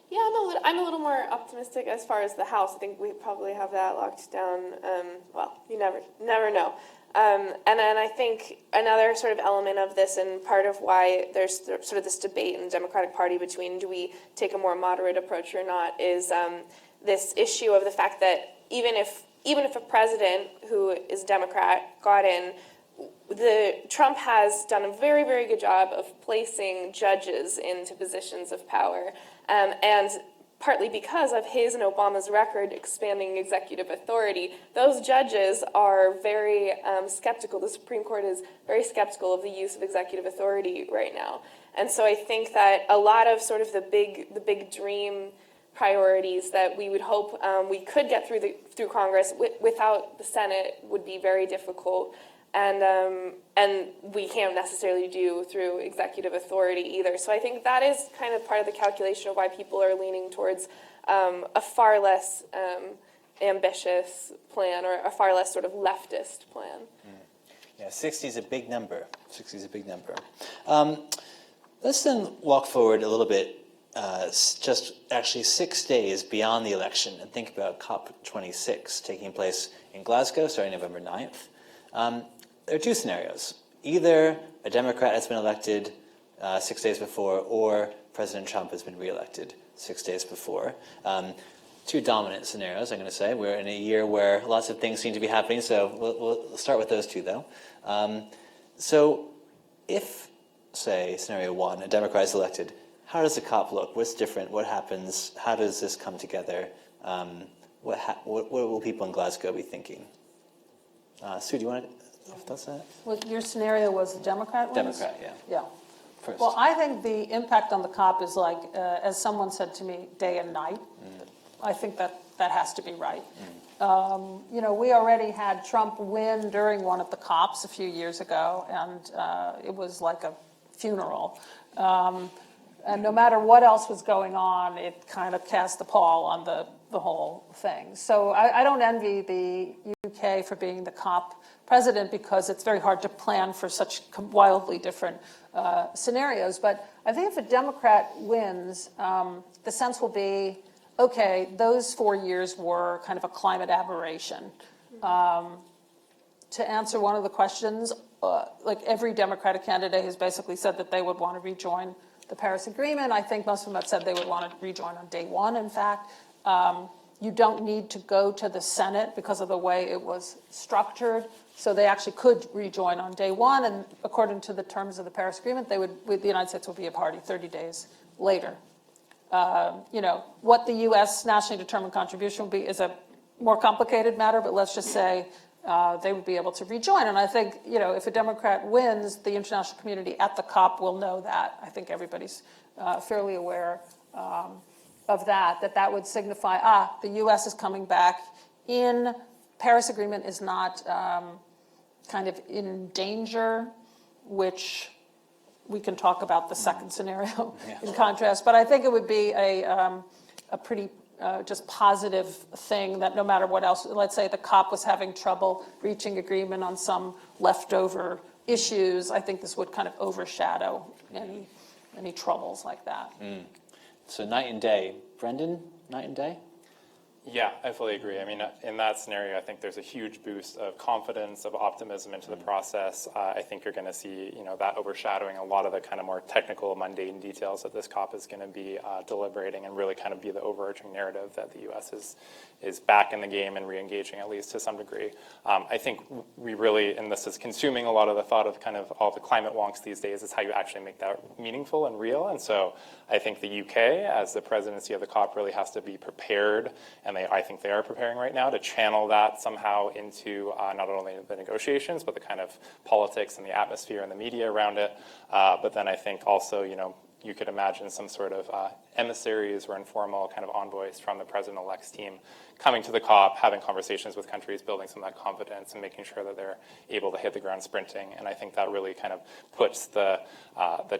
Yeah, I'm a little more optimistic as far as the House. I think we probably have that locked down. Well, you never know. And then I think another sort of element of this, and part of why there's sort of this debate in the Democratic Party between do we take a more moderate approach or not, is this issue of the fact that even if a president who is Democrat got in, Trump has done a very, very good job of placing judges into positions of power, and partly because of his and Obama's record expanding executive authority, those judges are very skeptical. The Supreme Court is very skeptical of the use of executive authority right now. And so I think that a lot of sort of the big dream priorities that we would hope we could get through Congress without the Senate would be very difficult. And we can't necessarily do through executive authority either. So I think that is kind of part of the calculation of why people are leaning towards a far less ambitious plan, or a far less sort of leftist plan. Yeah, 60 is a big number. 60 is a big number. Let's then walk forward a little bit, just actually 6 days beyond the election, and think about COP26 taking place in Glasgow starting November 9th. There are two scenarios. Either a Democrat has been elected 6 days before, or President Trump has been reelected 6 days before. Two dominant scenarios, I'm going to say. We're in a year where lots of things seem to be happening, so we'll start with those two, though. So if, say, scenario one, a Democrat is elected, how does the COP look? What's different? What happens? How does this come together? What will people in Glasgow be thinking? Sue, do you want to... Well, your scenario was a Democrat wins? Democrat, yeah. Yeah. First. Well, I think the impact on the COP is like, as someone said to me, day and night. I think that has to be right. You know, we already had Trump win during one of the COPs a few years ago, and it was like a funeral. And no matter what else was going on, it kind of cast a pall on the whole thing. So I don't envy the UK for being the COP president, because it's very hard to plan for such wildly different scenarios. But I think if a Democrat wins, the sense will be, okay, those 4 years were kind of a climate aberration. To answer one of the questions, like every Democratic candidate has basically said that they would want to rejoin the Paris Agreement. I think most of them have said they would want to rejoin on day one, in fact. You don't need to go to the Senate because of the way it was structured. So they actually could rejoin on day one, and according to the terms of the Paris Agreement, the United States would be a party 30 days later. You know, what the U.S. nationally determined contribution will be is a more complicated matter, but let's just say they would be able to rejoin. And I think, you know, if a Democrat wins, the international community at the COP will know that. I think everybody's fairly aware of that would signify, the U.S. is coming back in. Paris Agreement is not kind of in danger, which we can talk about the second scenario in contrast. But I think it would be a pretty just positive thing that no matter what else, let's say the COP was having trouble reaching agreement on some leftover issues, I think this would kind of overshadow any troubles like that. So night and day. Brendan, night and day? Yeah, I fully agree. I mean, in that scenario, I think there's a huge boost of confidence, of optimism into the process. I think you're going to see, that overshadowing a lot of the kind of more technical, mundane details that this COP is going to be deliberating, and really kind of be the overarching narrative that the U.S. is back in the game and re-engaging, at least to some degree. I think we really, and this is consuming a lot of the thought of kind of all the climate wonks these days, is how you actually make that meaningful and real. And so I think the UK, as the presidency of the COP, really has to be prepared, and I think they are preparing right now, to channel that somehow into not only the negotiations, but the kind of politics and the atmosphere and the media around it. But then I think also, you could imagine some sort of emissaries or informal kind of envoys from the president-elect's team coming to the COP, having conversations with countries, building some of that confidence, and making sure that they're able to hit the ground sprinting. And I think that really kind of puts the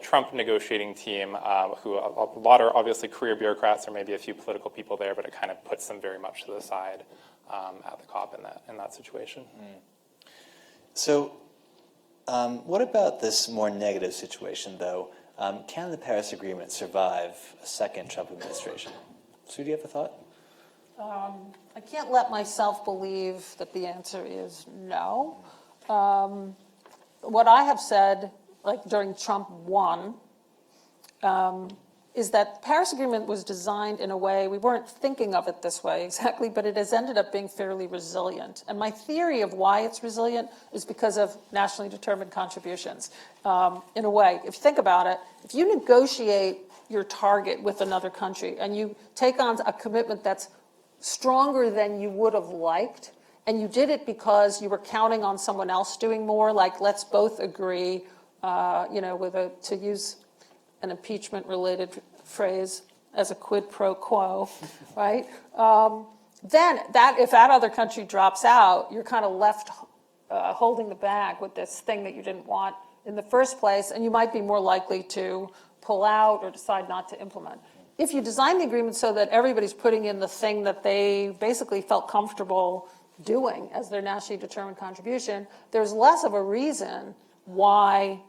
Trump negotiating team, who a lot are obviously career bureaucrats, or maybe a few political people there, but it kind of puts them very much to the side at the COP in that situation. So what about this more negative situation, though? Can the Paris Agreement survive a second Trump administration? Sue, do you have a thought? I can't let myself believe that the answer is no. What I have said, like during Trump 1, is that the Paris Agreement was designed in a way, we weren't thinking of it this way exactly, but it has ended up being fairly resilient. And my theory of why it's resilient is because of nationally determined contributions. In a way, if you think about it, if you negotiate your target with another country and you take on a commitment that's stronger than you would have liked, and you did it because you were counting on someone else doing more, like let's both agree, to use an impeachment-related phrase as a quid pro quo, right? Then if that other country drops out, you're kind of left holding the bag with this thing that you didn't want in the first place, and you might be more likely to pull out or decide not to implement. If you design the agreement so that everybody's putting in the thing that they basically felt comfortable doing as their nationally determined contribution, there's less of a reason why,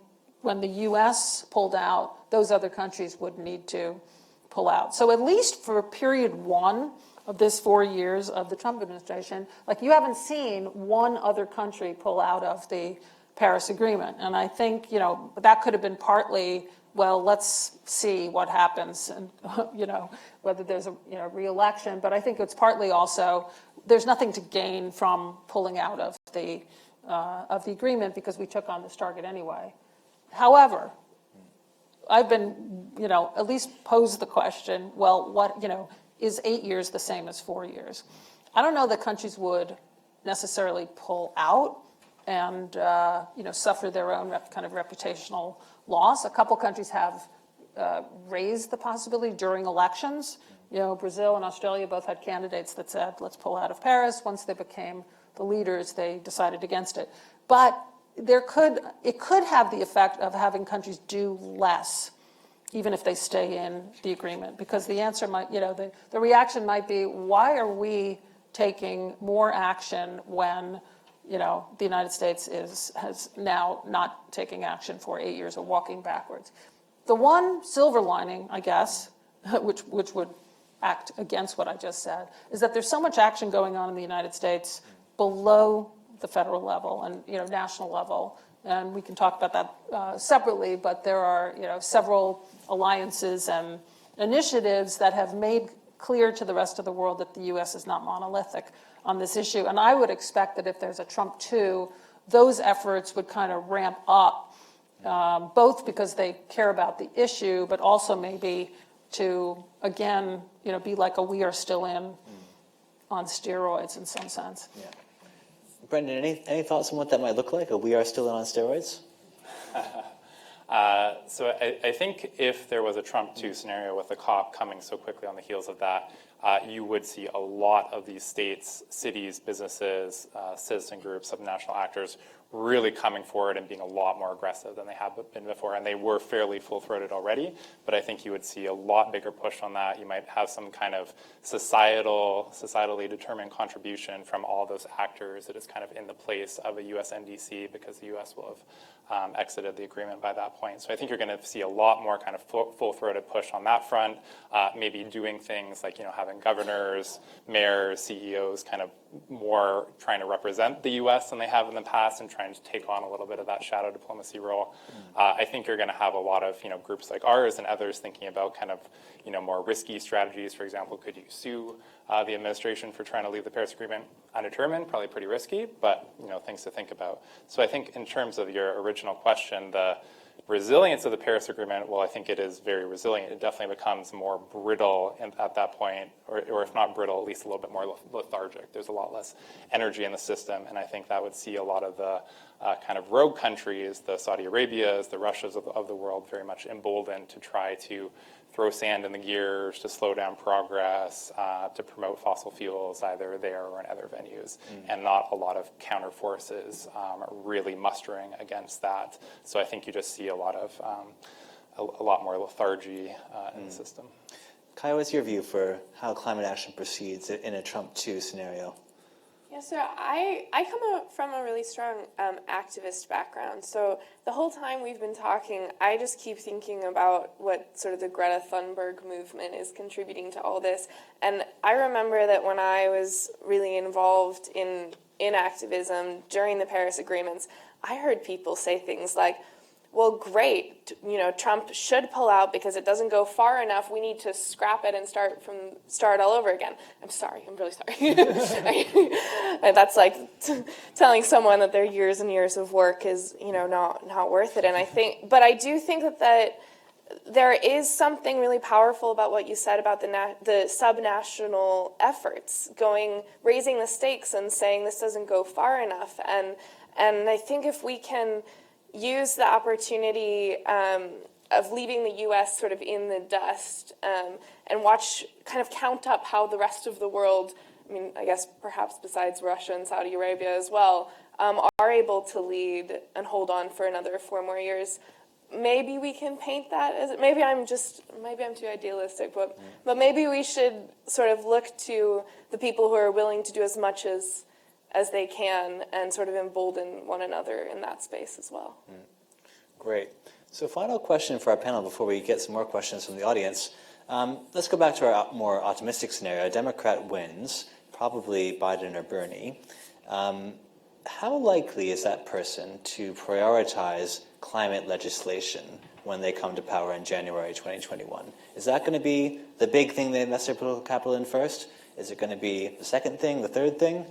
when the U.S. pulled out, those other countries would need to pull out. So at least for period 1 of this 4 years of the Trump administration, like you haven't seen one other country pull out of the Paris Agreement. And I think, that could have been partly, well, let's see what happens, and whether there's a re-election. But I think it's partly also there's nothing to gain from pulling out of the agreement because we took on this target anyway. However, I've been, at least posed the question, well, what, is 8 years the same as 4 years? I don't know that countries would necessarily pull out and, suffer their own kind of reputational loss. A couple countries have raised the possibility during elections. Brazil and Australia both had candidates that said, let's pull out of Paris. Once they became the leaders, they decided against it. But it could have the effect of having countries do less, even if they stay in the agreement, because the answer might, the reaction might be, why are we taking more action when, the United States has now not taking action for 8 years or walking backwards? The one silver lining, I guess, which would act against what I just said, is that there's so much action going on in the United States below the federal level and national level, and we can talk about that separately. But there are several alliances and initiatives that have made clear to the rest of the world that the U.S. is not monolithic on this issue. And I would expect that if there's a Trump 2, those efforts would kind of ramp up, both because they care about the issue, but also maybe to again be like a we are still in on steroids in some sense. Yeah. Brendan, any thoughts on what that might look like? A we are still in on steroids? So I think if there was a Trump 2 scenario with the COP coming so quickly on the heels of that, you would see a lot of these states, cities, businesses, citizen groups, subnational actors really coming forward and being a lot more aggressive than they have been before. And they were fairly full-throated already, but I think you would see a lot bigger push on that. You might have some kind of societally determined contribution from all those actors that is kind of in the place of a US NDC, because the US will have exited the agreement by that point. So I think you're going to see a lot more kind of full-throated push on that front, maybe doing things like, having governors, mayors, CEOs kind of more trying to represent the US than they have in the past and trying to take on a little bit of that shadow diplomacy role. I think you're going to have a lot of groups like ours and others thinking about kind of more risky strategies. For example, could you sue the administration for trying to leave the Paris Agreement undetermined? Probably pretty risky, but things to think about. So I think in terms of your original question, the resilience of the Paris Agreement, well, I think it is very resilient. It definitely becomes more brittle at that point, or if not brittle, at least a little bit more lethargic. There's a lot less energy in the system, and I think that would see a lot of the kind of rogue countries, the Saudi Arabias, the Russias of the world, very much emboldened to try to throw sand in the gears, to slow down progress, to promote fossil fuels either there or in other venues, and not a lot of counter forces really mustering against that. So I think you just see a lot more lethargy in the system. Kai, what's your view for how climate action proceeds in a Trump 2 scenario? Yeah, so I come from a really strong activist background. So the whole time we've been talking, I just keep thinking about what sort of the Greta Thunberg movement is contributing to all this. And I remember that when I was really involved in activism during the Paris agreements, I heard people say things like, well, great, Trump should pull out because it doesn't go far enough. We need to scrap it and start all over again. I'm sorry, I'm really sorry. That's like telling someone that their years and years of work is, not worth it. And I do think that there is something really powerful about what you said about the subnational efforts, raising the stakes and saying this doesn't go far enough. And I think if we can use the opportunity of leaving the U.S. sort of in the dust and count up how the rest of the world, I guess perhaps besides Russia and Saudi Arabia as well, are able to lead and hold on for another 4 more years. Maybe we can paint that as, maybe I'm too idealistic, but maybe we should sort of look to the people who are willing to do as much as they can and sort of embolden one another in that space as well. Great. So final question for our panel before we get some more questions from the audience. Let's go back to our more optimistic scenario. A Democrat wins, probably Biden or Bernie. How likely is that person to prioritize climate legislation when they come to power in January 2021? Is that going to be the big thing they invest their political capital in first? Is it going to be the second thing, the third thing?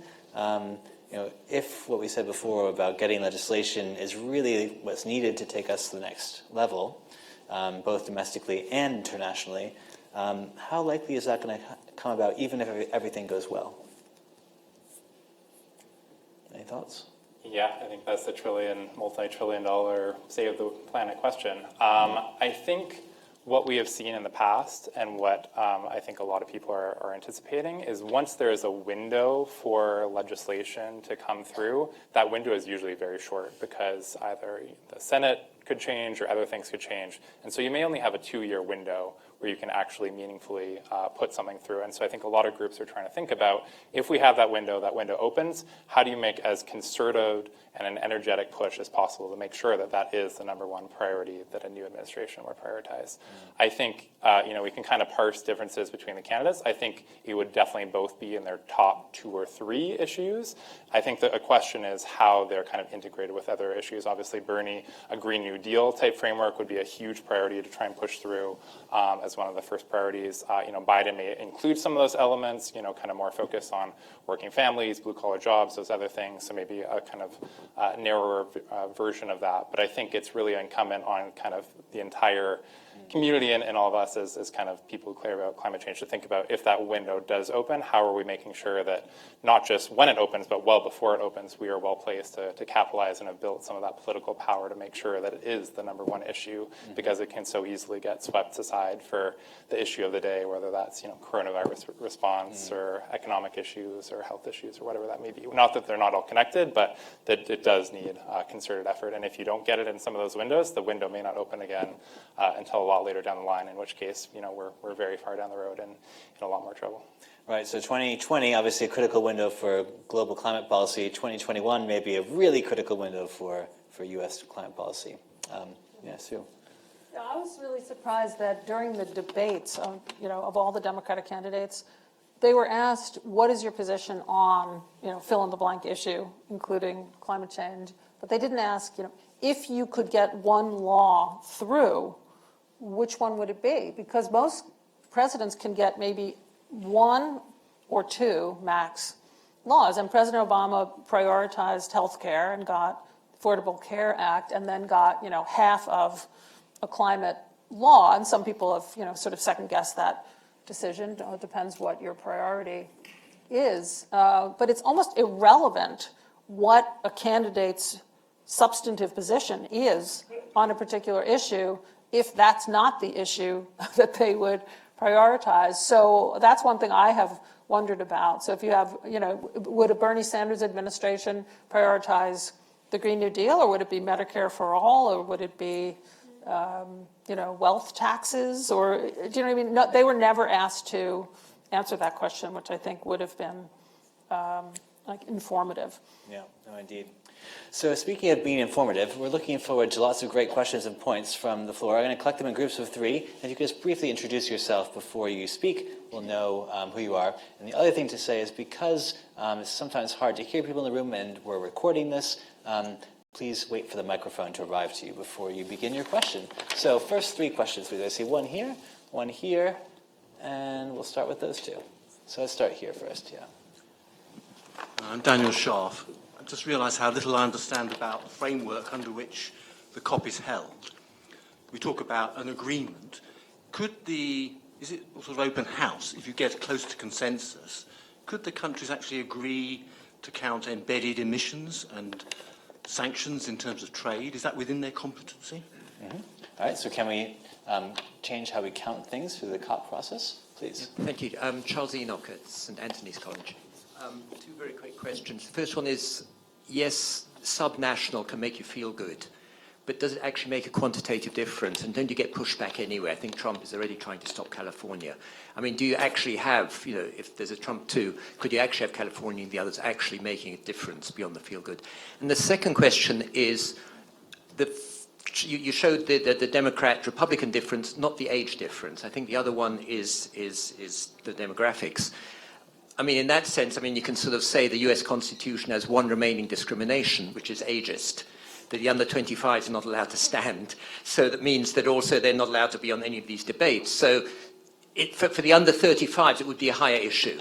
If what we said before about getting legislation is really what's needed to take us to the next level, both domestically and internationally, how likely is that going to come about even if everything goes well? Any thoughts? Yeah, I think that's the multi-trillion-dollar save the planet question. I think what we have seen in the past and what I think a lot of people are anticipating is once there is a window for legislation to come through, that window is usually very short because either the Senate could change or other things could change. And so you may only have a 2-year window where you can actually meaningfully put something through. And so I think a lot of groups are trying to think about, if we have that window opens, how do you make as concerted and an energetic push as possible to make sure that that is the #1 priority that a new administration would prioritize. I think we can kind of parse differences between the candidates. I think it would definitely both be in their top 2 or 3 issues. I think that a question is how they're kind of integrated with other issues. Obviously, Bernie, a Green New Deal type framework would be a huge priority to try and push through as one of the first priorities. Biden may include some of those elements, kind of more focus on working families, blue-collar jobs, those other things, so maybe a kind of narrower version of that. But I think it's really incumbent on kind of the entire community and all of us as kind of people who care about climate change to think about if that window does open, how are we making sure that not just when it opens, but well before it opens, we are well placed to capitalize and have built some of that political power to make sure that it is the #1 issue, because it can so easily get swept aside for the issue of the day, whether that's coronavirus response or economic issues or health issues or whatever that may be. Not that they're not all connected, but that it does need concerted effort. And if you don't get it in some of those windows, the window may not open again until a lot later down the line, in which case, we're very far down the road and in a lot more trouble. Right, so 2020, obviously a critical window for global climate policy. 2021 may be a really critical window for U.S. climate policy. Sue. Yeah, I was really surprised that during the debates of all the Democratic candidates, they were asked, what is your position on, fill in the blank issue, including climate change? But they didn't ask, if you could get one law through, which one would it be? Because most presidents can get maybe 1 or 2 max laws. And President Obama prioritized health care and got Affordable Care Act, and then got, half of a climate law. And some people have, sort of second-guessed that decision. It depends what your priority is. But it's almost irrelevant what a candidate's substantive position is on a particular issue if that's not the issue that they would prioritize. So that's one thing I have wondered about. So if you have, would a Bernie Sanders administration prioritize the Green New Deal, or would it be Medicare for all, or would it be, wealth taxes, or do you know what I mean? No, they were never asked to answer that question, which I think would have been informative. Yeah, no, indeed. So speaking of being informative, we're looking forward to lots of great questions and points from the floor. I'm going to collect them in groups of 3. If you could just briefly introduce yourself before you speak, we'll know who you are. And the other thing to say is, because it's sometimes hard to hear people in the room and we're recording this, please wait for the microphone to arrive to you before you begin your question. So first 3 questions, please. I see one here, and we'll start with those 2. So let's start here first, yeah. I'm Daniel Scharf. I just realised how little I understand about the framework under which the COP is held. We talk about an agreement. Is it sort of open house? If you get close to consensus, could the countries actually agree to count embedded emissions and sanctions in terms of trade? Is that within their competency? Mm-hmm. All right, so can we change how we count things through the COP process, please? Thank you. Charles Enoch at St Anthony's College. 2 very quick questions. The first one is, yes, subnational can make you feel good, but does it actually make a quantitative difference? And don't you get pushback anyway? I think Trump is already trying to stop California. I mean, do you actually have, if there's a Trump 2, could you actually have California and the others actually making a difference beyond the feel good? And the second question is, you showed the Democrat-Republican difference, not the age difference. I think the other one is the demographics. I mean, in that sense, you can sort of say the US Constitution has one remaining discrimination, which is ageist, that the under 25s are not allowed to stand. So that means that also they're not allowed to be on any of these debates. So for the under 35s, it would be a higher issue.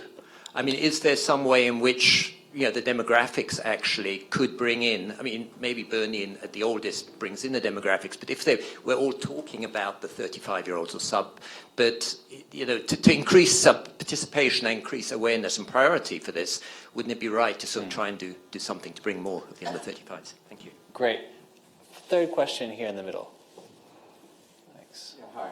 I mean, is there some way in which, the demographics actually could bring in, maybe Bernie at the oldest brings in the demographics, but if we're all talking about the 35-year-olds or sub, but, to increase participation and increase awareness and priority for this, wouldn't it be right to sort of try and do something to bring more of the under 35s? Thank you. Great. Third question here in the middle. Thanks. Yeah, hi.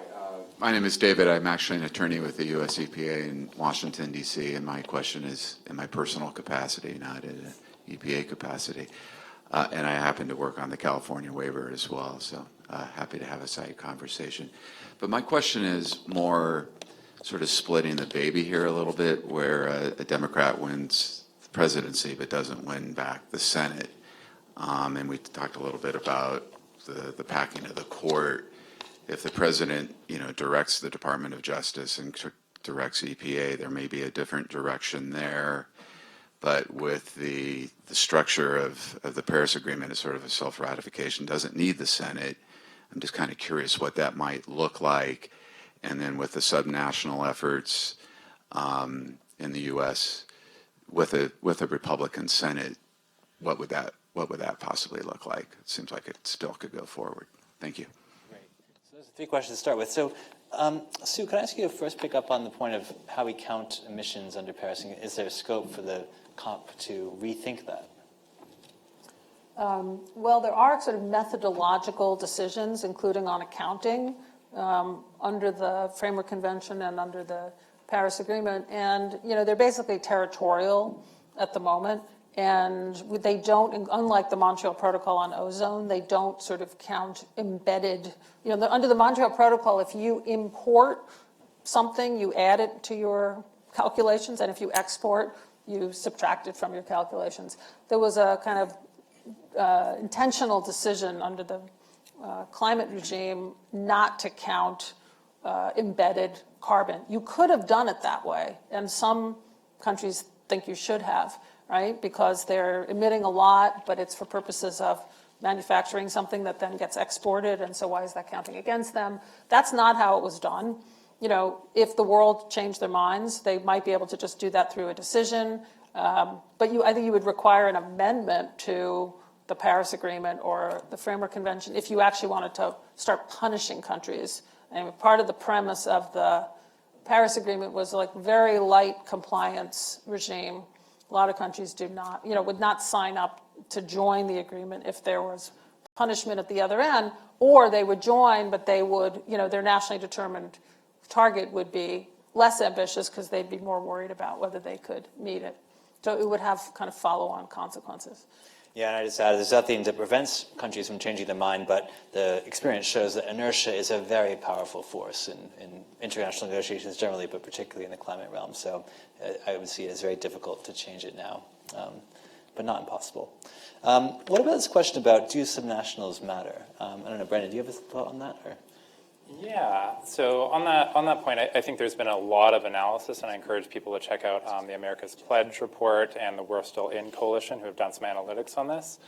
My name is David. I'm actually an attorney with the US EPA in Washington, D.C., and my question is in my personal capacity, not in an EPA capacity. And I happen to work on the California waiver as well, so happy to have a side conversation. But my question is more sort of splitting the baby here a little bit, where a Democrat wins the presidency but doesn't win back the Senate. And we talked a little bit about the packing of the court. If the president, directs the Department of Justice and directs EPA, there may be a different direction there. But with the structure of the Paris Agreement as sort of a self-ratification, doesn't need the Senate. I'm just kind of curious what that might look like. And then with the subnational efforts in the U.S. with a Republican Senate, what would that possibly look like? It seems like it still could go forward. Thank you. Great. Those are 3 questions to start with. So, Sue, can I ask you to first pick up on the point of how we count emissions under Paris? Is there scope for the COP to rethink that? Well, there are sort of methodological decisions, including on accounting, under the Framework Convention and under the Paris Agreement. And, they're basically territorial at the moment. And they don't, unlike the Montreal Protocol on ozone, they don't sort of count embedded, under the Montreal Protocol, if you import something, you add it to your calculations, and if you export, you subtract it from your calculations. There was a kind of intentional decision under the climate regime not to count embedded carbon. You could have done it that way, and some countries think you should have, right? Because they're emitting a lot, but it's for purposes of manufacturing something that then gets exported, and so why is that counting against them? That's not how it was done. If the world changed their minds, they might be able to just do that through a decision. But I think you would require an amendment to the Paris Agreement or the Framework Convention if you actually wanted to start punishing countries. And part of the premise of the Paris Agreement was like very light compliance regime. A lot of countries do not, would not sign up to join the agreement if there was punishment at the other end, or they would join, but they would, their nationally determined target would be less ambitious because they'd be more worried about whether they could meet it. So it would have kind of follow-on consequences. Yeah, and I just added, there's nothing that prevents countries from changing their mind, but the experience shows that inertia is a very powerful force in international negotiations generally, but particularly in the climate realm. So I would see it as very difficult to change it now, but not impossible. What about this question about do subnationals matter? I don't know, Brendan, do you have a thought on that? Or? Yeah, so on that point, I think there's been a lot of analysis, and I encourage people to check out the America's Pledge report and the We're Still In Coalition, who have done some analytics on this.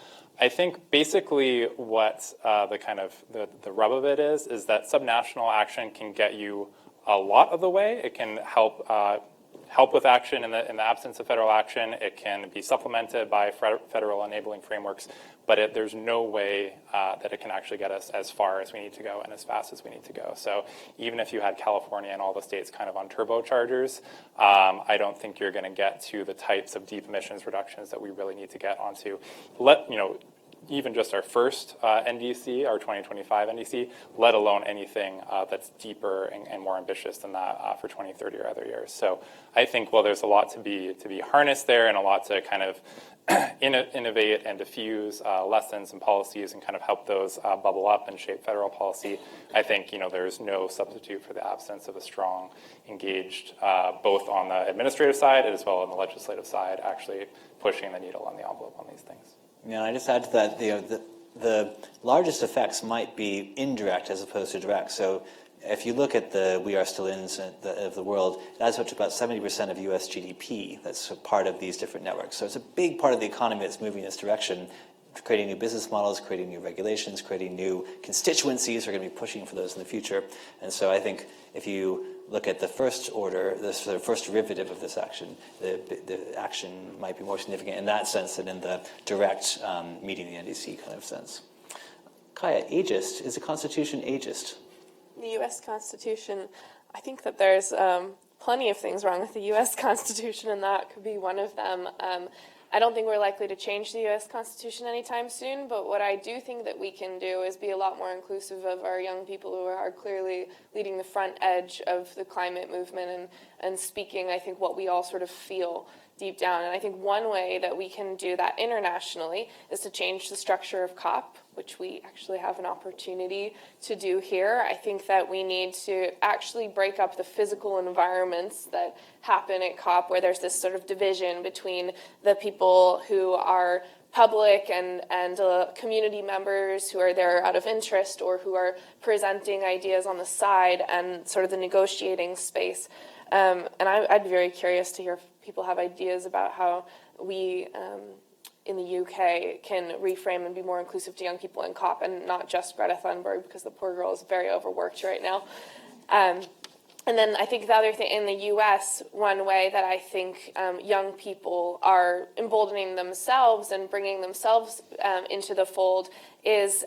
I think basically what the rub of it is that subnational action can get you a lot of the way. It can help with action in the absence of federal action. It can be supplemented by federal enabling frameworks, but there's no way that it can actually get us as far as we need to go and as fast as we need to go. So even if you had California and all the states kind of on turbochargers, I don't think you're going to get to the types of deep emissions reductions that we really need to get onto. Even just our first NDC, our 2025 NDC, let alone anything that's deeper and more ambitious than that for 2030 or other years. So I think, there's a lot to be harnessed there and a lot to kind of innovate and diffuse lessons and policies and kind of help those bubble up and shape federal policy. I think, there's no substitute for the absence of a strong, engaged, both on the administrative side as well as on the legislative side, actually pushing the needle on the envelope on these things. Yeah, I just add to that, the largest effects might be indirect as opposed to direct. So if you look at the We Are Still Ins of the world, it adds up to about 70% of U.S. GDP that's a part of these different networks. So it's a big part of the economy that's moving in this direction, creating new business models, creating new regulations, creating new constituencies who are going to be pushing for those in the future. And so I think if you look at the first order, the sort of first derivative of this action, the action might be more significant in that sense than in the direct meeting the NDC kind of sense. Kaya, ageist. Is the Constitution ageist? The U.S. Constitution, I think that there's plenty of things wrong with the U.S. Constitution, and that could be one of them. I don't think we're likely to change the U.S. Constitution anytime soon, but what I do think that we can do is be a lot more inclusive of our young people who are clearly leading the front edge of the climate movement and speaking, I think, what we all sort of feel deep down. And I think one way that we can do that internationally is to change the structure of COP, which we actually have an opportunity to do here. I think that we need to actually break up the physical environments that happen at COP, where there's this sort of division between the people who are public and community members who are there out of interest or who are presenting ideas on the side, and sort of the negotiating space. And I'd be very curious to hear if people have ideas about how we in the UK can reframe and be more inclusive to young people in COP, and not just Greta Thunberg, because the poor girl is very overworked right now. And then I think the other thing in the U.S., one way that I think young people are emboldening themselves and bringing themselves into the fold is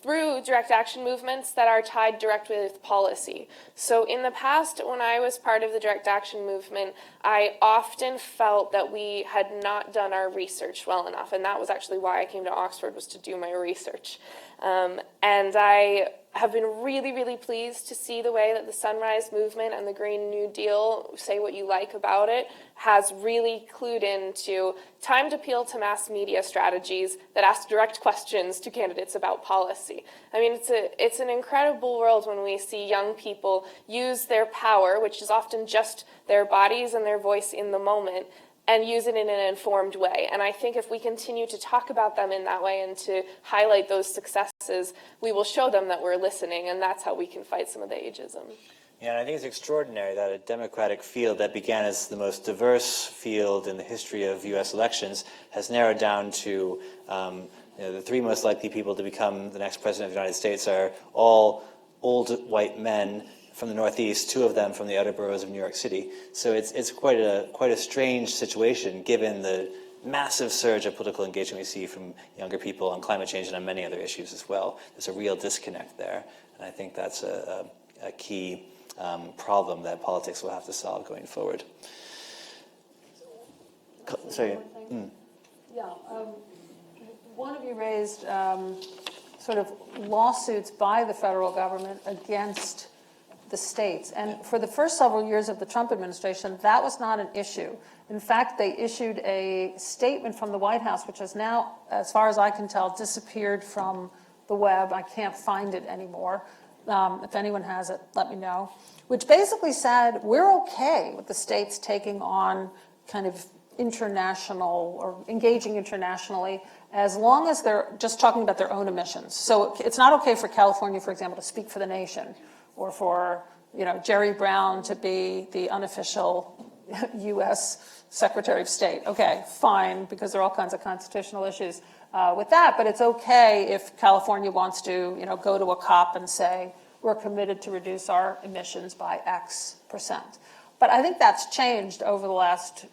through direct action movements that are tied directly with policy. So in the past, when I was part of the direct action movement, I often felt that we had not done our research well enough, and that was actually why I came to Oxford, was to do my research. And I have been really, really pleased to see the way that the Sunrise Movement and the Green New Deal, say what you like about it, has really clued into timed appeal to mass media strategies that ask direct questions to candidates about policy. I mean, it's an incredible world when we see young people use their power, which is often just their bodies and their voice in the moment, and use it in an informed way. And I think if we continue to talk about them in that way and to highlight those successes, we will show them that we're listening, and that's how we can fight some of the ageism. Yeah, and I think it's extraordinary that a democratic field that began as the most diverse field in the history of U.S. elections has narrowed down to the three most likely people to become the next president of the United States are all old white men from the Northeast, two of them from the outer boroughs of New York City. So it's quite a strange situation given the massive surge of political engagement we see from younger people on climate change and on many other issues as well. There's a real disconnect there, and I think that's a key problem that politics will have to solve going forward. Sorry. Yeah, one of you raised sort of lawsuits by the federal government against the states. And for the first several years of the Trump administration, that was not an issue. In fact, they issued a statement from the White House, which has now, as far as I can tell, disappeared from the web. I can't find it anymore. If anyone has it, let me know. Which basically said, we're okay with the states taking on kind of international or engaging internationally as long as they're just talking about their own emissions. So it's not okay for California, for example, to speak for the nation, or for Jerry Brown to be the unofficial U.S. Secretary of State. Okay, fine, because there are all kinds of constitutional issues with that. But it's okay if California wants to go to a COP and say, we're committed to reduce our emissions by X%. But I think that's changed over the last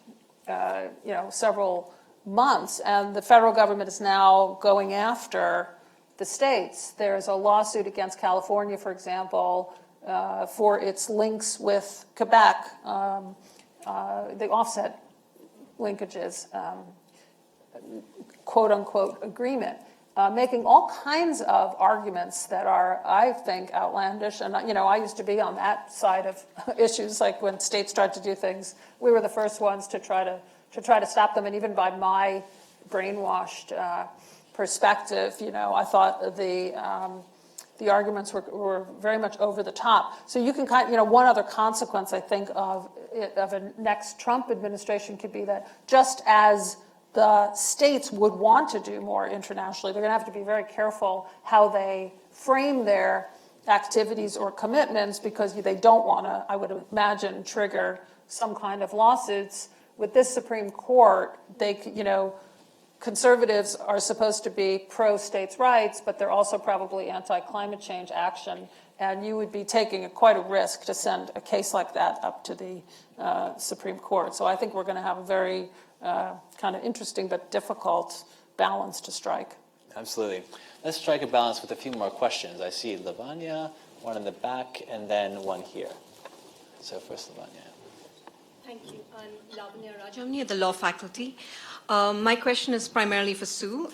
several months, and the federal government is now going after the states. There's a lawsuit against California, for example, for its links with Quebec, the offset linkages, quote-unquote agreement, making all kinds of arguments that are, I think, outlandish. And I used to be on that side of issues, like when states tried to do things, we were the first ones to try to stop them. And even by my brainwashed perspective, I thought the arguments were very much over the top. So you can one other consequence, I think, of a next Trump administration could be that just as the states would want to do more internationally, they're going to have to be very careful how they frame their activities or commitments, because they don't want to, I would imagine, trigger some kind of lawsuits. With this Supreme Court, conservatives are supposed to be pro-states' rights, but they're also probably anti-climate change action, and you would be taking quite a risk to send a case like that up to the Supreme Court. So I think we're going to have a very kind of interesting but difficult balance to strike. Absolutely. Let's strike a balance with a few more questions. I see Lavanya, one in the back, and then one here. So first, Lavanya. Thank you. I'm Lavanya Rajamni at the law faculty. My question is primarily for Sue.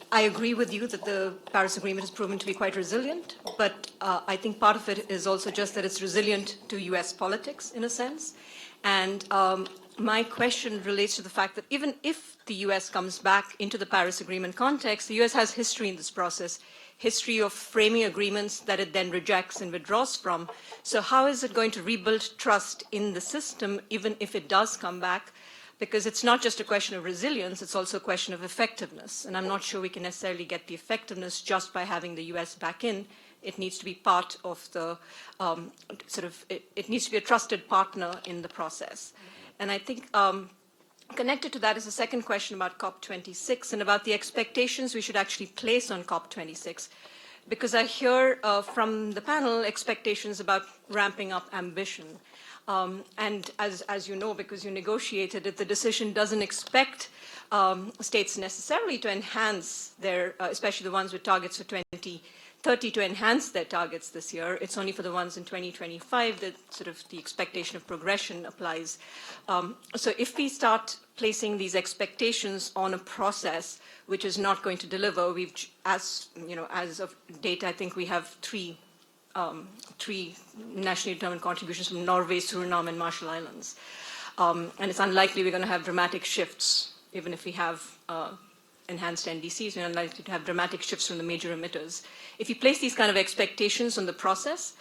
I agree with you that the Paris Agreement has proven to be quite resilient, but I think part of it is also just that it's resilient to US politics, in a sense. And my question relates to the fact that even if the US comes back into the Paris Agreement context, the US has history in this process, history of framing agreements that it then rejects and withdraws from. So how is it going to rebuild trust in the system, even if it does come back? Because it's not just a question of resilience, it's also a question of effectiveness. And I'm not sure we can necessarily get the effectiveness just by having the US back in. It needs to be part of the it needs to be a trusted partner in the process. And I think connected to that is a second question about COP26 and about the expectations we should actually place on COP26. because I hear from the panel expectations about ramping up ambition. And as you know, because you negotiated it, the decision doesn't expect states necessarily to enhance their, especially the ones with targets for 2030, to enhance their targets this year. It's only for the ones in 2025 that sort of the expectation of progression applies. So if we start placing these expectations on a process which is not going to deliver, as of date, I think we have three nationally determined contributions from Norway, Suriname, and Marshall Islands. And it's unlikely we're going to have dramatic shifts, even if we have enhanced NDCs, we're unlikely to have dramatic shifts from the major emitters. If you place these kind of expectations on the process,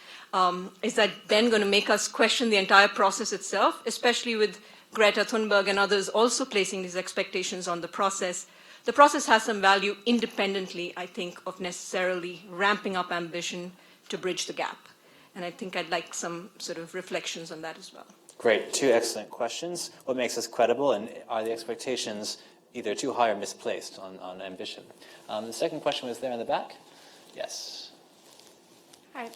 is that then going to make us question the entire process itself, especially with Greta Thunberg and others also placing these expectations on the process? The process has some value independently, I think, of necessarily ramping up ambition to bridge the gap. And I think I'd like some sort of reflections on that as well. Great, two excellent questions. What makes us credible, and are the expectations either too high or misplaced on ambition? The second question was there in the back. Yes. Hi.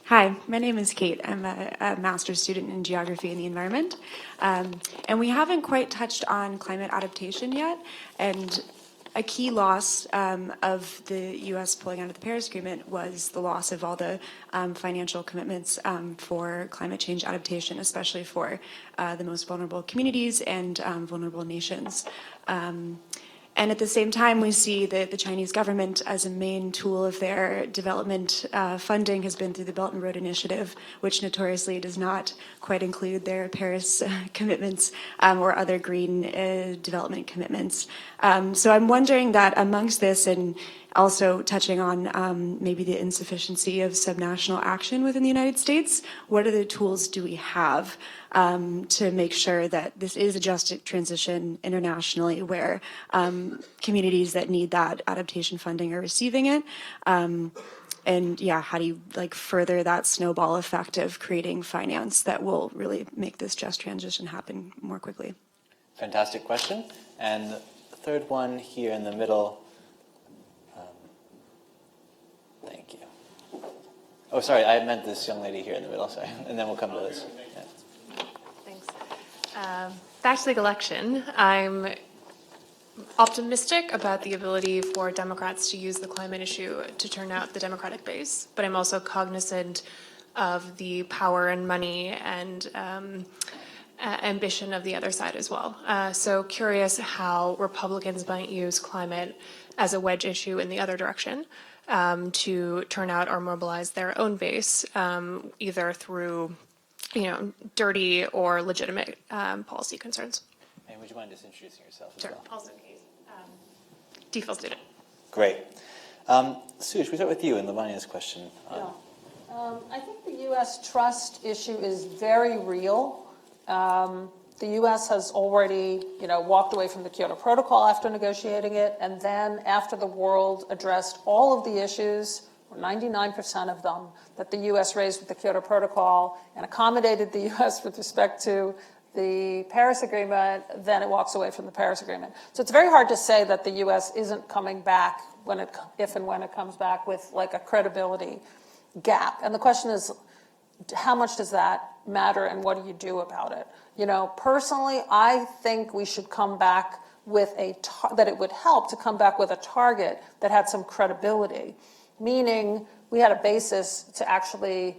Hi, my name is Kate. I'm a master's student in geography and the environment. And we haven't quite touched on climate adaptation yet. And a key loss of the U.S. pulling out of the Paris Agreement was the loss of all the financial commitments for climate change adaptation, especially for the most vulnerable communities and vulnerable nations. And at the same time, we see that the Chinese government, as a main tool of their development funding, has been through the Belt and Road Initiative, which notoriously does not quite include their Paris commitments or other green development commitments. So I'm wondering that amongst this, and also touching on maybe the insufficiency of subnational action within the United States, what other tools do we have to make sure that this is a just transition internationally, where communities that need that adaptation funding are receiving it? And yeah, how do you further that snowball effect of creating finance that will really make this just transition happen more quickly? Fantastic question. And the third one here in the middle. Thank you. Oh, sorry, I meant this young lady here in the middle, sorry. And then we'll come to this. Yeah. Thanks. Back to the election. I'm optimistic about the ability for Democrats to use the climate issue to turn out the Democratic base, but I'm also cognizant of the power and money and ambition of the other side as well. So curious how Republicans might use climate as a wedge issue in the other direction. To turn out or mobilize their own base, either through, dirty or legitimate policy concerns. And would you mind just introducing yourself as Sure. well? Also, DPhil student. Great. Sue, should we start with you in Lavania's question? I think the U.S. trust issue is very real. The U.S. has already, walked away from the Kyoto Protocol after negotiating it, and then after the world addressed all of the issues, or 99% of them, that the U.S. raised with the Kyoto Protocol and accommodated the U.S. with respect to the Paris Agreement, then it walks away from the Paris Agreement. So it's very hard to say that the U.S. isn't coming back if and when it comes back with a credibility gap. And the question is, how much does that matter and what do you do about it? Personally, I think we should come back with that it would help to come back with a target that had some credibility, meaning we had a basis to actually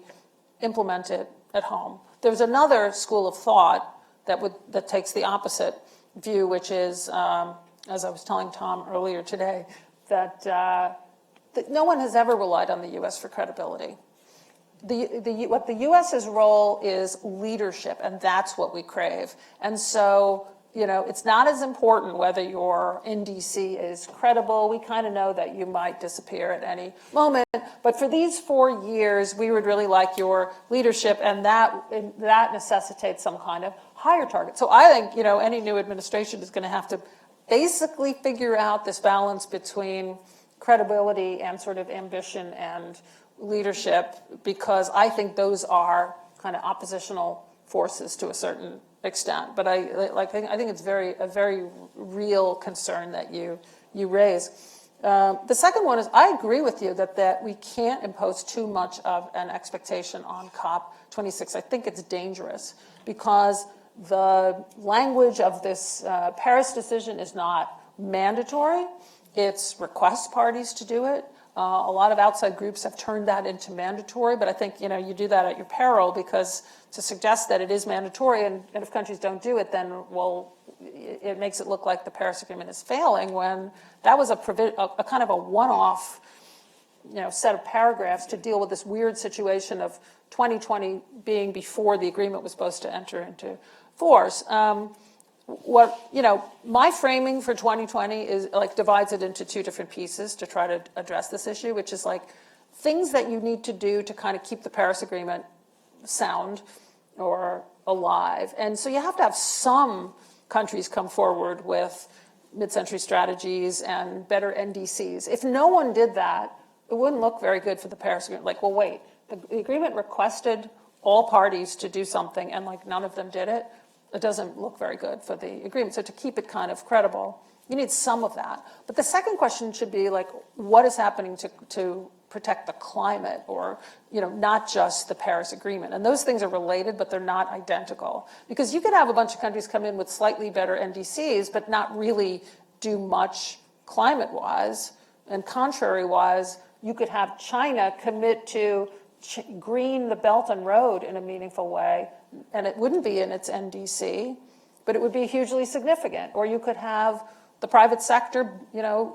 implement it at home. There's another school of thought that takes the opposite view, which is, as I was telling Tom earlier today, that no one has ever relied on the U.S. for credibility. What the U.S.'s role is leadership, and that's what we crave. And so, it's not as important whether your NDC is credible. We kind of know that you might disappear at any moment. But for these 4 years, we would really like your leadership, and that necessitates some kind of higher target. So I think, any new administration is going to have to basically figure out this balance between credibility and sort of ambition and leadership, because I think those are kind of oppositional forces to a certain extent. But I think it's a very real concern that you raise. The second one is, I agree with you that we can't impose too much of an expectation on COP26. I think it's dangerous because the language of this Paris decision is not mandatory. It's request parties to do it. A lot of outside groups have turned that into mandatory, but I think you do that at your peril, because to suggest that it is mandatory and if countries don't do it, then, well, it makes it look like the Paris Agreement is failing, when that was a kind of a one-off set of paragraphs to deal with this weird situation of 2020 being before the agreement was supposed to enter into force. My framing for 2020 is divides it into two different pieces to try to address this issue, which is things that you need to do to kind of keep the Paris Agreement sound or alive. And so you have to have some countries come forward with mid-century strategies and better NDCs. If no one did that, it wouldn't look very good for the Paris Agreement. Well, wait, the agreement requested all parties to do something and none of them did it. It doesn't look very good for the agreement. So to keep it kind of credible, you need some of that. But the second question should be what is happening to protect the climate, or not just the Paris Agreement. And those things are related, but they're not identical. Because you could have a bunch of countries come in with slightly better NDCs, but not really do much climate-wise. And contrary-wise, you could have China commit to green the Belt and Road in a meaningful way, and it wouldn't be in its NDC, but it would be hugely significant. Or you could have the private sector,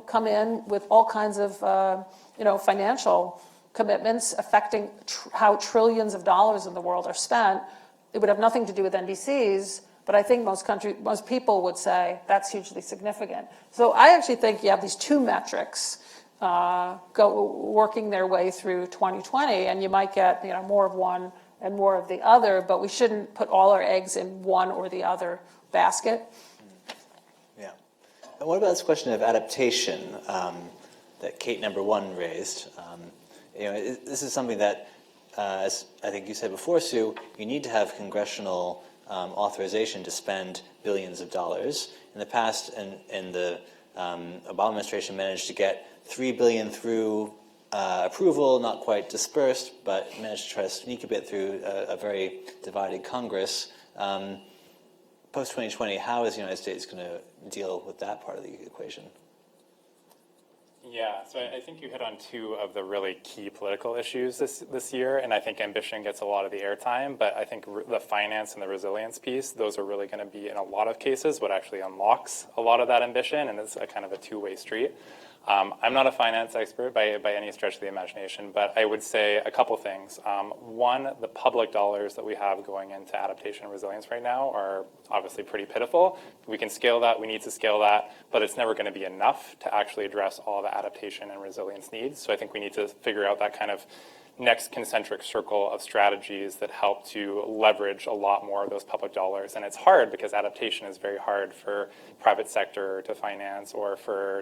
come in with all kinds of, financial commitments affecting how trillions of dollars in the world are spent. It would have nothing to do with NDCs, but I think most people would say that's hugely significant. So I actually think you have these two metrics working their way through 2020, and you might get more of one and more of the other, but we shouldn't put all our eggs in one or the other basket. Yeah. And what about this question of adaptation that Kate number one raised? This is something that, as I think you said before, Sue, you need to have congressional authorization to spend billions of dollars. In the past, and the Obama administration managed to get $3 billion through approval, not quite dispersed, but managed to try to sneak a bit through a very divided Congress. Post-2020, how is the United States going to deal with that part of the equation? Yeah, so I think you hit on two of the really key political issues this year, and I think ambition gets a lot of the airtime, but I think the finance and the resilience piece, those are really going to be, in a lot of cases, what actually unlocks a lot of that ambition, and it's a kind of a two-way street. I'm not a finance expert by any stretch of the imagination, but I would say a couple things. One, the public dollars that we have going into adaptation and resilience right now are obviously pretty pitiful. We can scale that, we need to scale that, but it's never going to be enough to actually address all the adaptation and resilience needs. So I think we need to figure out that kind of next concentric circle of strategies that help to leverage a lot more of those public dollars. And it's hard because adaptation is very hard for private sector to finance or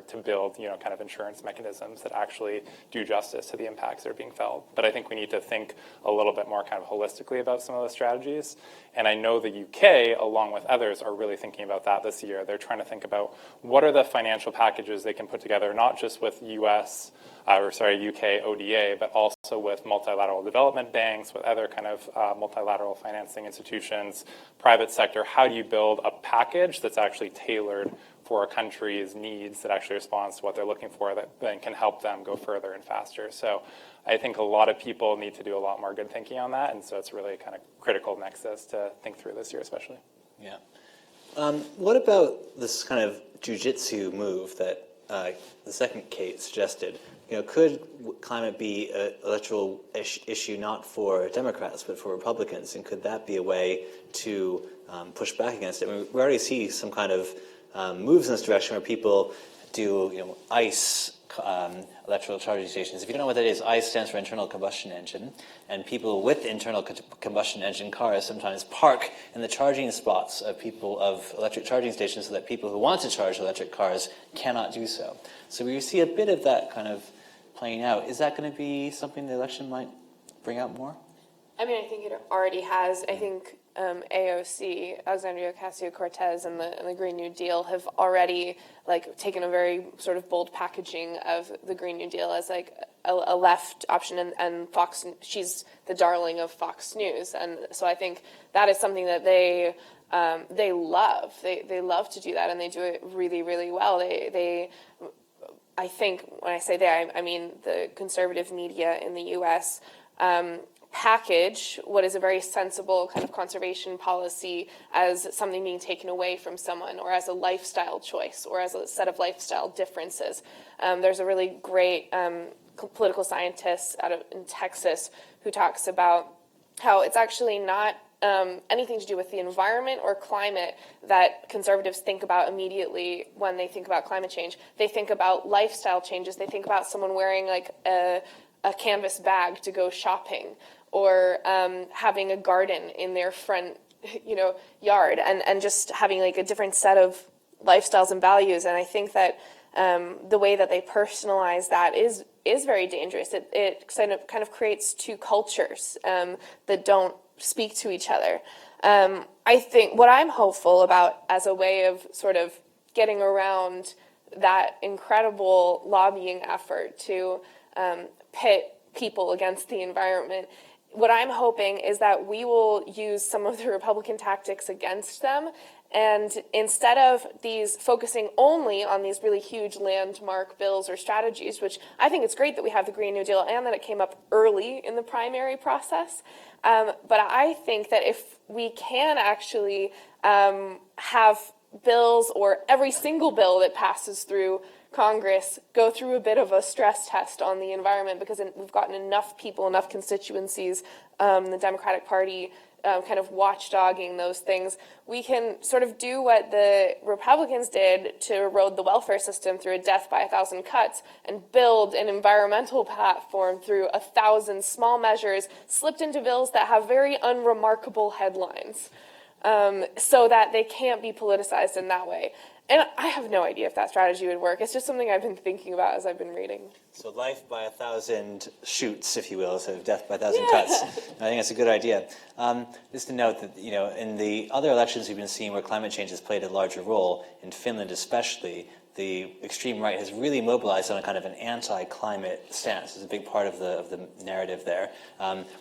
to build, kind of insurance mechanisms that actually do justice to the impacts that are being felt. But I think we need to think a little bit more kind of holistically about some of those strategies. And I know the UK, along with others, are really thinking about that this year. They're trying to think about what are the financial packages they can put together, not just with UK ODA, but also with multilateral development banks, with other kind of multilateral financing institutions, private sector. How do you build a package that's actually tailored for a country's needs, that actually responds to what they're looking for, that then can help them go further and faster? So I think a lot of people need to do a lot more good thinking on that, and so it's really a kind of critical nexus to think through this year especially. Yeah. What about this kind of jujitsu move that the second Kate suggested? Could climate be an electoral issue not for Democrats but for Republicans, and could that be a way to push back against it? I mean, we already see some kind of moves in this direction where people do, ICE electoral charging stations. If you don't know what that is, ICE stands for internal combustion engine, and people with internal combustion engine cars sometimes park in the charging spots of electric charging stations so that people who want to charge electric cars cannot do so. So we see a bit of that kind of playing out. Is that going to be something the election might bring out more? I mean, I think it already has. I think AOC, Alexandria Ocasio-Cortez, and the Green New Deal have already taken a very sort of bold packaging of the Green New Deal as a left option, and Fox, she's the darling of Fox News, and so I think that is something that they love. They love to do that, and they do it really, really well. I think when I say they, I mean the conservative media in the U.S. Package what is a very sensible kind of conservation policy as something being taken away from someone, or as a lifestyle choice, or as a set of lifestyle differences. There's a really great political scientist in Texas who talks about how it's actually not anything to do with the environment or climate that conservatives think about immediately when they think about climate change. They think about lifestyle changes. They think about someone wearing a canvas bag to go shopping, or having a garden in their front, yard, and just having a different set of lifestyles and values. And I think that the way that they personalize that is very dangerous. It kind of creates two cultures that don't speak to each other. I think what I'm hopeful about as a way of sort of getting around that incredible lobbying effort to pit people against the environment, what I'm hoping is that we will use some of the Republican tactics against them, and instead of these focusing only on these really huge landmark bills or strategies, which I think it's great that we have the Green New Deal and that it came up early in the primary process, but I think that if we can actually have bills, or every single bill that passes through Congress, go through a bit of a stress test on the environment, because we've gotten enough people, enough constituencies, the Democratic Party kind of watchdogging those things, we can sort of do what the Republicans did to erode the welfare system through a death by 1,000 cuts, and build an environmental platform through 1,000 small measures slipped into bills that have very unremarkable headlines, so that they can't be politicized in that way. And I have no idea if that strategy would work. It's just something I've been thinking about as I've been reading. So life by 1,000 shoots, if you will, instead of death by 1,000 cuts. I think that's a good idea. Just to note that, in the other elections we've been seeing where climate change has played a larger role, in Finland especially, the extreme right has really mobilized on a kind of an anti-climate stance. It's a big part of the narrative there.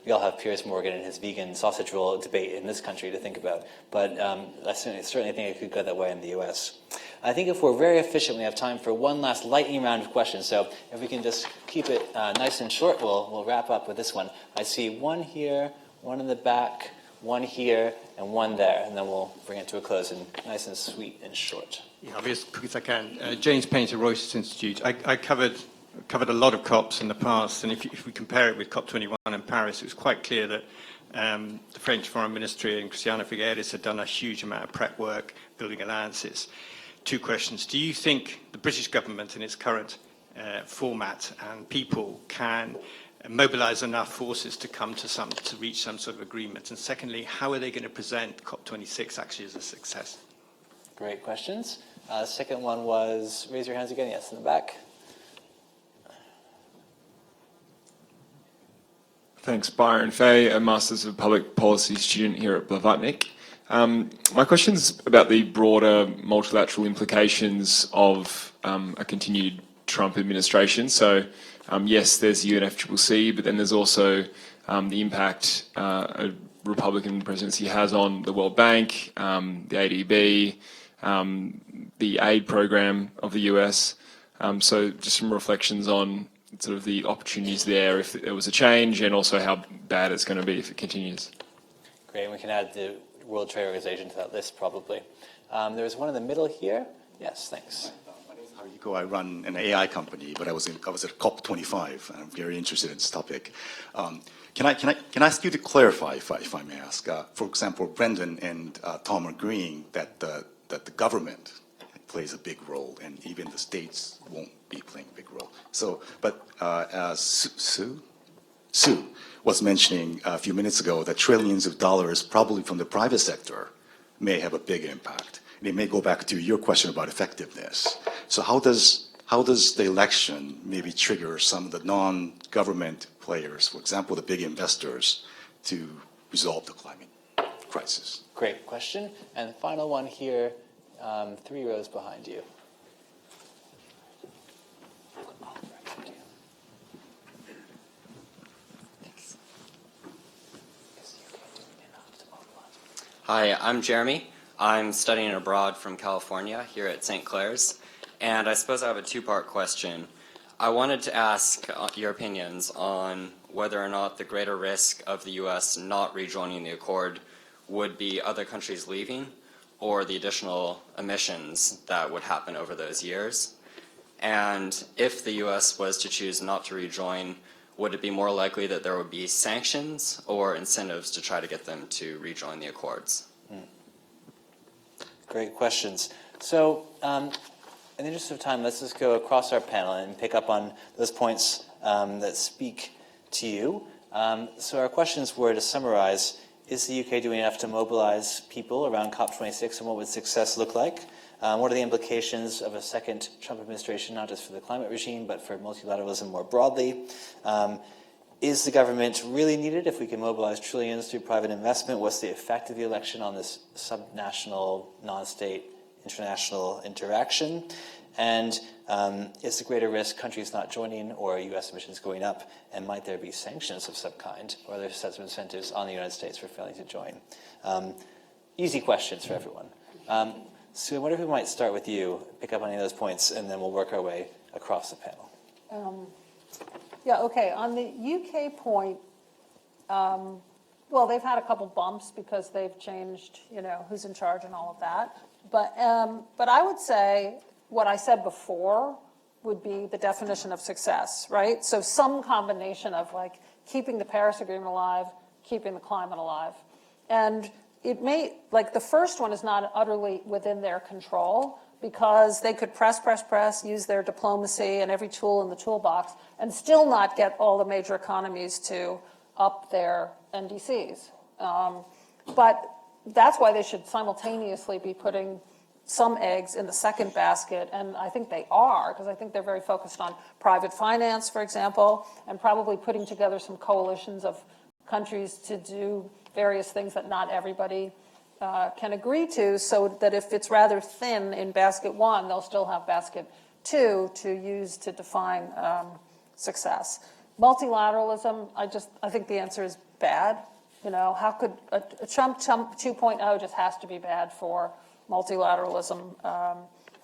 We all have Piers Morgan and his vegan sausage roll debate in this country to think about, but I certainly think it could go that way in the U.S. I think if we're very efficient, we have time for one last lightning round of questions. So if we can just keep it nice and short, we'll wrap up with this one. I see one here, one in the back, one here, and one there, and then we'll bring it to a close, and nice and sweet and short. Yeah, I'll be as quick as I can. James Painter, Reuters Institute. I covered a lot of COPs in the past, and if we compare it with COP21 in Paris, it was quite clear that the French Foreign Ministry and Christiana Figueres had done a huge amount of prep work, building alliances. Two questions. Do you think the British government in its current format and people can mobilise enough forces to come to reach some sort of agreement? And secondly, how are they going to present COP26 actually as a success? Great questions. Second one was, raise your hands again. Yes, in the back. Thanks, Byron Fay, a Masters of Public Policy student here at Blavatnik. My question is about the broader multilateral implications of a continued Trump administration. So, yes, there's the UNFCCC, but then there's also the impact a Republican presidency has on the World Bank, the ADB, the aid program of the US. So just some reflections on sort of the opportunities there if there was a change, and also how bad it's going to be if it continues. Great, and we can add the World Trade Organization to that list probably. There was one in the middle here. Yes, thanks. My name is Hariko. I run an AI company, but I was at COP25, and I'm very interested in this topic. Can I ask you to clarify, if I may ask? For example, Brendan and Tom are agreeing that the government plays a big role, and even the states won't be playing a big role. So, but as Sue was mentioning a few minutes ago, that trillions of dollars, probably from the private sector, may have a big impact. And it may go back to your question about effectiveness. So how does the election maybe trigger some of the non-government players, for example, the big investors, to resolve the climate crisis? Great question. And the final one here, 3 rows behind you. Hi, I'm Jeremy. I'm studying abroad from California here at St. Clair's. And I suppose I have a two-part question. I wanted to ask your opinions on whether or not the greater risk of the U.S. not rejoining the Accord would be other countries leaving or the additional emissions that would happen over those years. And if the U.S. was to choose not to rejoin, would it be more likely that there would be sanctions or incentives to try to get them to rejoin the Accords? Great questions. So, in the interest of time, let's just go across our panel and pick up on those points that speak to you. So our questions were, to summarize, is the UK doing enough to mobilize people around COP26, and what would success look like? What are the implications of a second Trump administration, not just for the climate regime, but for multilateralism more broadly? Is the government really needed if we can mobilize trillions through private investment? What's the effect of the election on this subnational, non-state, international interaction? And is the greater risk countries not joining or U.S. emissions going up? And might there be sanctions of some kind or other sets of incentives on the United States for failing to join? Easy questions for everyone. Sue, I wonder if we might start with you, pick up on any of those points, and then we'll work our way across the panel. Yeah, okay. On the UK point, well, they've had a couple bumps because they've changed, who's in charge and all of that. But I would say what I said before would be the definition of success, right? So some combination of like keeping the Paris Agreement alive, keeping the climate alive. And it may, like the first one is not utterly within their control because they could press, use their diplomacy and every tool in the toolbox and still not get all the major economies to up their NDCs. But that's why they should simultaneously be putting some eggs in the second basket, and I think they are, because I think they're very focused on private finance, for example, and probably putting together some coalitions of countries to do various things that not everybody can agree to, so that if it's rather thin in basket one, they'll still have basket two to use to define success. Multilateralism, I think the answer is bad. How could a Trump 2.0 just has to be bad for multilateralism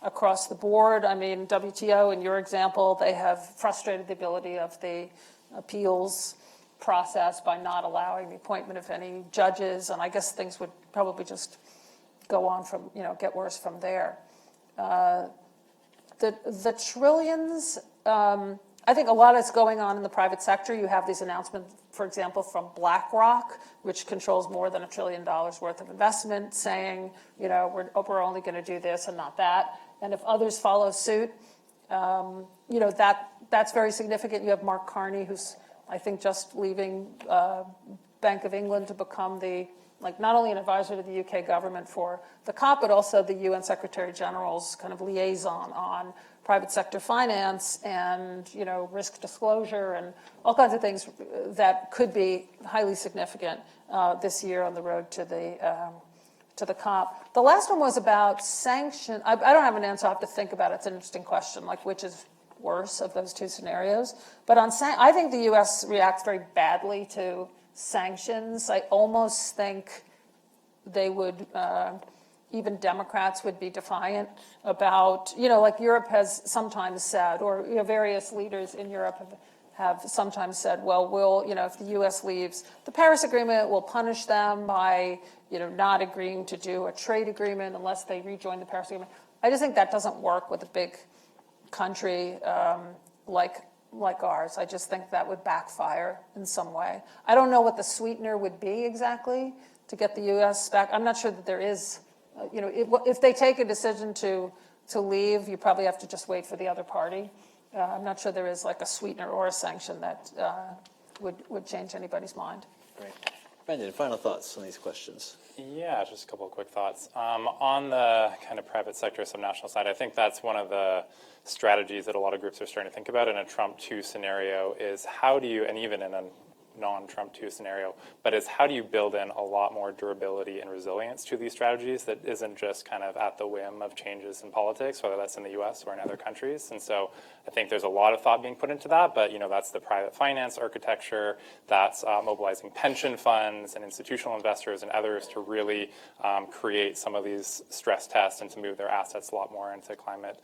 across the board? I mean, WTO, in your example, they have frustrated the ability of the appeals process by not allowing the appointment of any judges, and I guess things would probably just go on from, get worse from there. The trillions, I think a lot is going on in the private sector. You have these announcements, for example, from BlackRock, which controls more than $1 trillion worth of investment, saying, we're only going to do this and not that. And if others follow suit, that's very significant. You have Mark Carney, who's, I think, just leaving Bank of England to become not only an advisor to the UK government for the COP, but also the UN Secretary General's kind of liaison on private sector finance and, risk disclosure and all kinds of things that could be highly significant this year on the road to the COP. The last one was about sanction. I don't have an answer. I have to think about it. It's an interesting question, like which is worse of those two scenarios. But I think the U.S. reacts very badly to sanctions. I almost think they would, even Democrats would be defiant about, like Europe has sometimes said, or various leaders in Europe have sometimes said, well, if the U.S. leaves the Paris Agreement, we'll punish them by, not agreeing to do a trade agreement unless they rejoin the Paris Agreement. I just think that doesn't work with a big country like ours. I just think that would backfire in some way. I don't know what the sweetener would be exactly to get the U.S. back. I'm not sure that there is, if they take a decision to leave, you probably have to just wait for the other party. I'm not sure there is like a sweetener or a sanction that would change anybody's mind. Great. Brendan, final thoughts on these questions? Yeah, just a couple of quick thoughts. On the kind of private sector subnational side, I think that's one of the strategies that a lot of groups are starting to think about in a Trump 2 scenario is how do you, and even in a non-Trump 2 scenario, but it's how do you build in a lot more durability and resilience to these strategies that isn't just kind of at the whim of changes in politics, whether that's in the US or in other countries. And so I think there's a lot of thought being put into that, but that's the private finance architecture, that's mobilizing pension funds and institutional investors and others to really create some of these stress tests and to move their assets a lot more into climate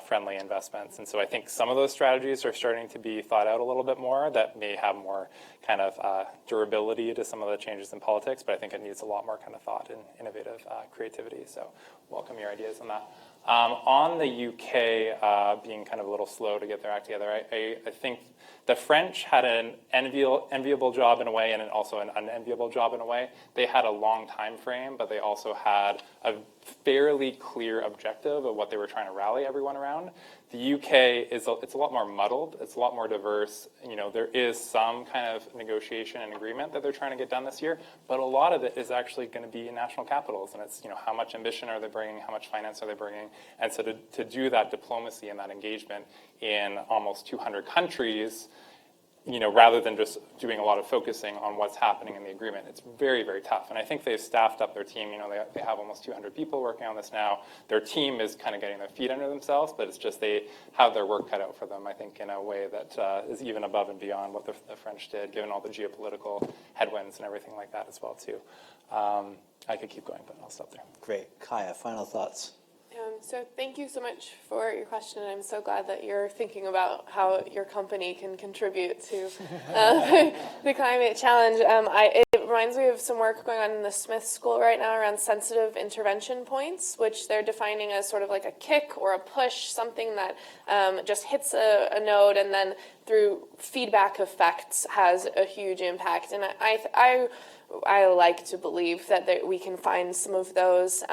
friendly investments. And so I think some of those strategies are starting to be thought out a little bit more that may have more kind of durability to some of the changes in politics, but I think it needs a lot more kind of thought and innovative creativity. So welcome your ideas on that. On the UK being kind of a little slow to get their act together, I think the French had an enviable job in a way and also an unenviable job in a way. They had a long time frame, but they also had a fairly clear objective of what they were trying to rally everyone around. The UK it's a lot more muddled. It's a lot more diverse. There is some kind of negotiation and agreement that they're trying to get done this year, but a lot of it is actually going to be in national capitals, and it's how much ambition are they bringing, how much finance are they bringing, and so to do that diplomacy and that engagement in almost 200 countries, rather than just doing a lot of focusing on what's happening in the agreement. It's very, very tough. And I think they've staffed up their team. They have almost 200 people working on this now. Their team is kind of getting their feet under themselves, but it's just they have their work cut out for them, I think, in a way that is even above and beyond what the French did, given all the geopolitical headwinds and everything like that as well, too. I could keep going, but I'll stop there. Great. Kaya, final thoughts. So thank you so much for your question, and I'm so glad that you're thinking about how your company can contribute to the climate challenge. It reminds me of some work going on in the Smith School right now around sensitive intervention points, which they're defining as sort of like a kick or a push, something that just hits a node and then through feedback effects has a huge impact. And I like to believe that we can find some of those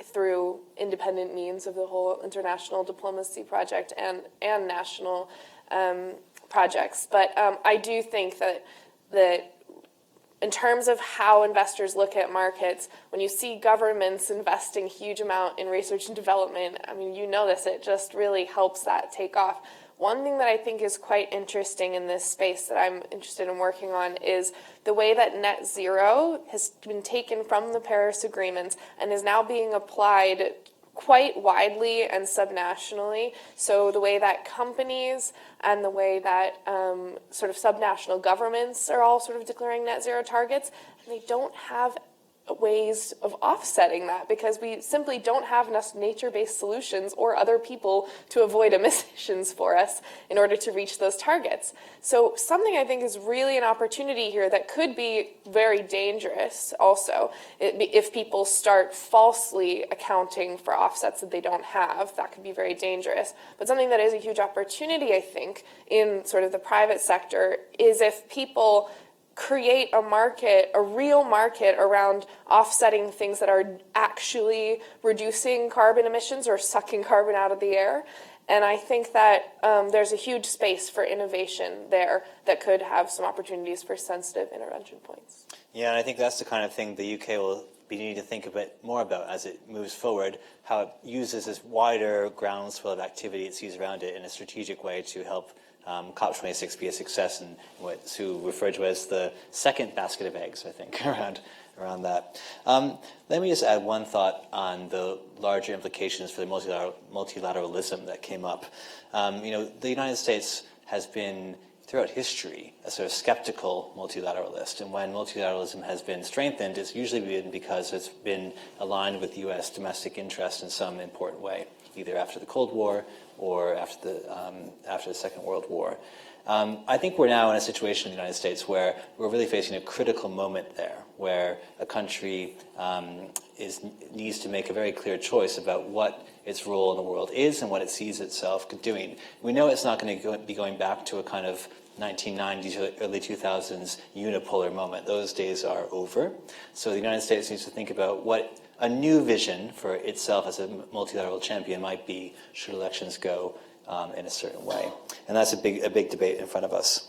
through independent means of the whole international diplomacy project and national projects. But I do think that in terms of how investors look at markets, when you see governments investing huge amount in research and development, this, it just really helps that take off. One thing that I think is quite interesting in this space that I'm interested in working on is the way that net zero has been taken from the Paris Agreement and is now being applied quite widely and subnationally. So the way that companies and the way that sort of subnational governments are all sort of declaring net zero targets, and they don't have ways of offsetting that because we simply don't have enough nature-based solutions or other people to avoid emissions for us in order to reach those targets. So something I think is really an opportunity here that could be very dangerous also if people start falsely accounting for offsets that they don't have. That could be very dangerous. But something that is a huge opportunity, I think, in sort of the private sector is if people create a market, a real market around offsetting things that are actually reducing carbon emissions or sucking carbon out of the air. And I think that there's a huge space for innovation there that could have some opportunities for sensitive intervention points. Yeah, and I think that's the kind of thing the UK will be needing to think a bit more about as it moves forward, how it uses this wider groundswell of activity it sees around it in a strategic way to help COP26 be a success, and what Sue referred to as the second basket of eggs, I think, around that. Let me just add one thought on the larger implications for the multilateralism that came up. The United States has been, throughout history, a sort of skeptical multilateralist, and when multilateralism has been strengthened, it's usually been because it's been aligned with U.S. domestic interest in some important way, either after the Cold War or after the Second World War. I think we're now in a situation in the United States where we're really facing a critical moment there, where a country needs to make a very clear choice about what its role in the world is and what it sees itself doing. We know it's not going to be going back to a kind of 1990s, early 2000s unipolar moment. Those days are over. So the United States needs to think about what a new vision for itself as a multilateral champion might be should elections go in a certain way. And that's a big debate in front of us.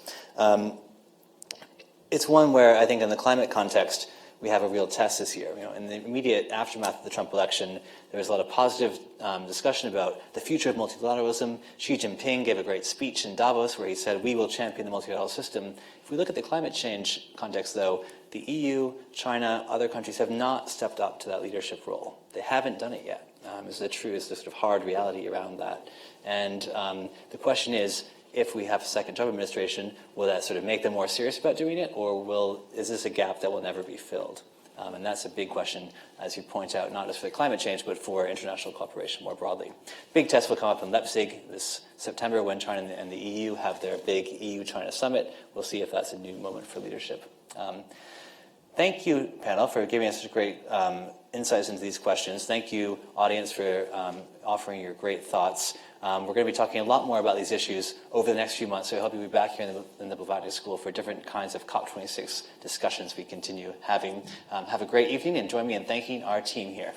It's one where I think in the climate context, we have a real test this year. In the immediate aftermath of the Trump election, there was a lot of positive discussion about the future of multilateralism. Xi Jinping gave a great speech in Davos where he said, we will champion the multilateral system. If we look at the climate change context, though, the EU, China, other countries have not stepped up to that leadership role. They haven't done it yet. Is the sort of hard reality around that. And the question is, if we have a second Trump administration, will that sort of make them more serious about doing it, or is this a gap that will never be filled? And that's a big question, as you point out, not just for climate change, but for international cooperation more broadly. Big test will come up in Leipzig this September when China and the EU have their big EU-China summit. We'll see if that's a new moment for leadership. Thank you, panel, for giving us such great insights into these questions. Thank you, audience, for offering your great thoughts. We're going to be talking a lot more about these issues over the next few months, so I hope you'll be back here in the Blavatnik School for different kinds of COP26 discussions we continue having. Have a great evening, and join me in thanking our team here.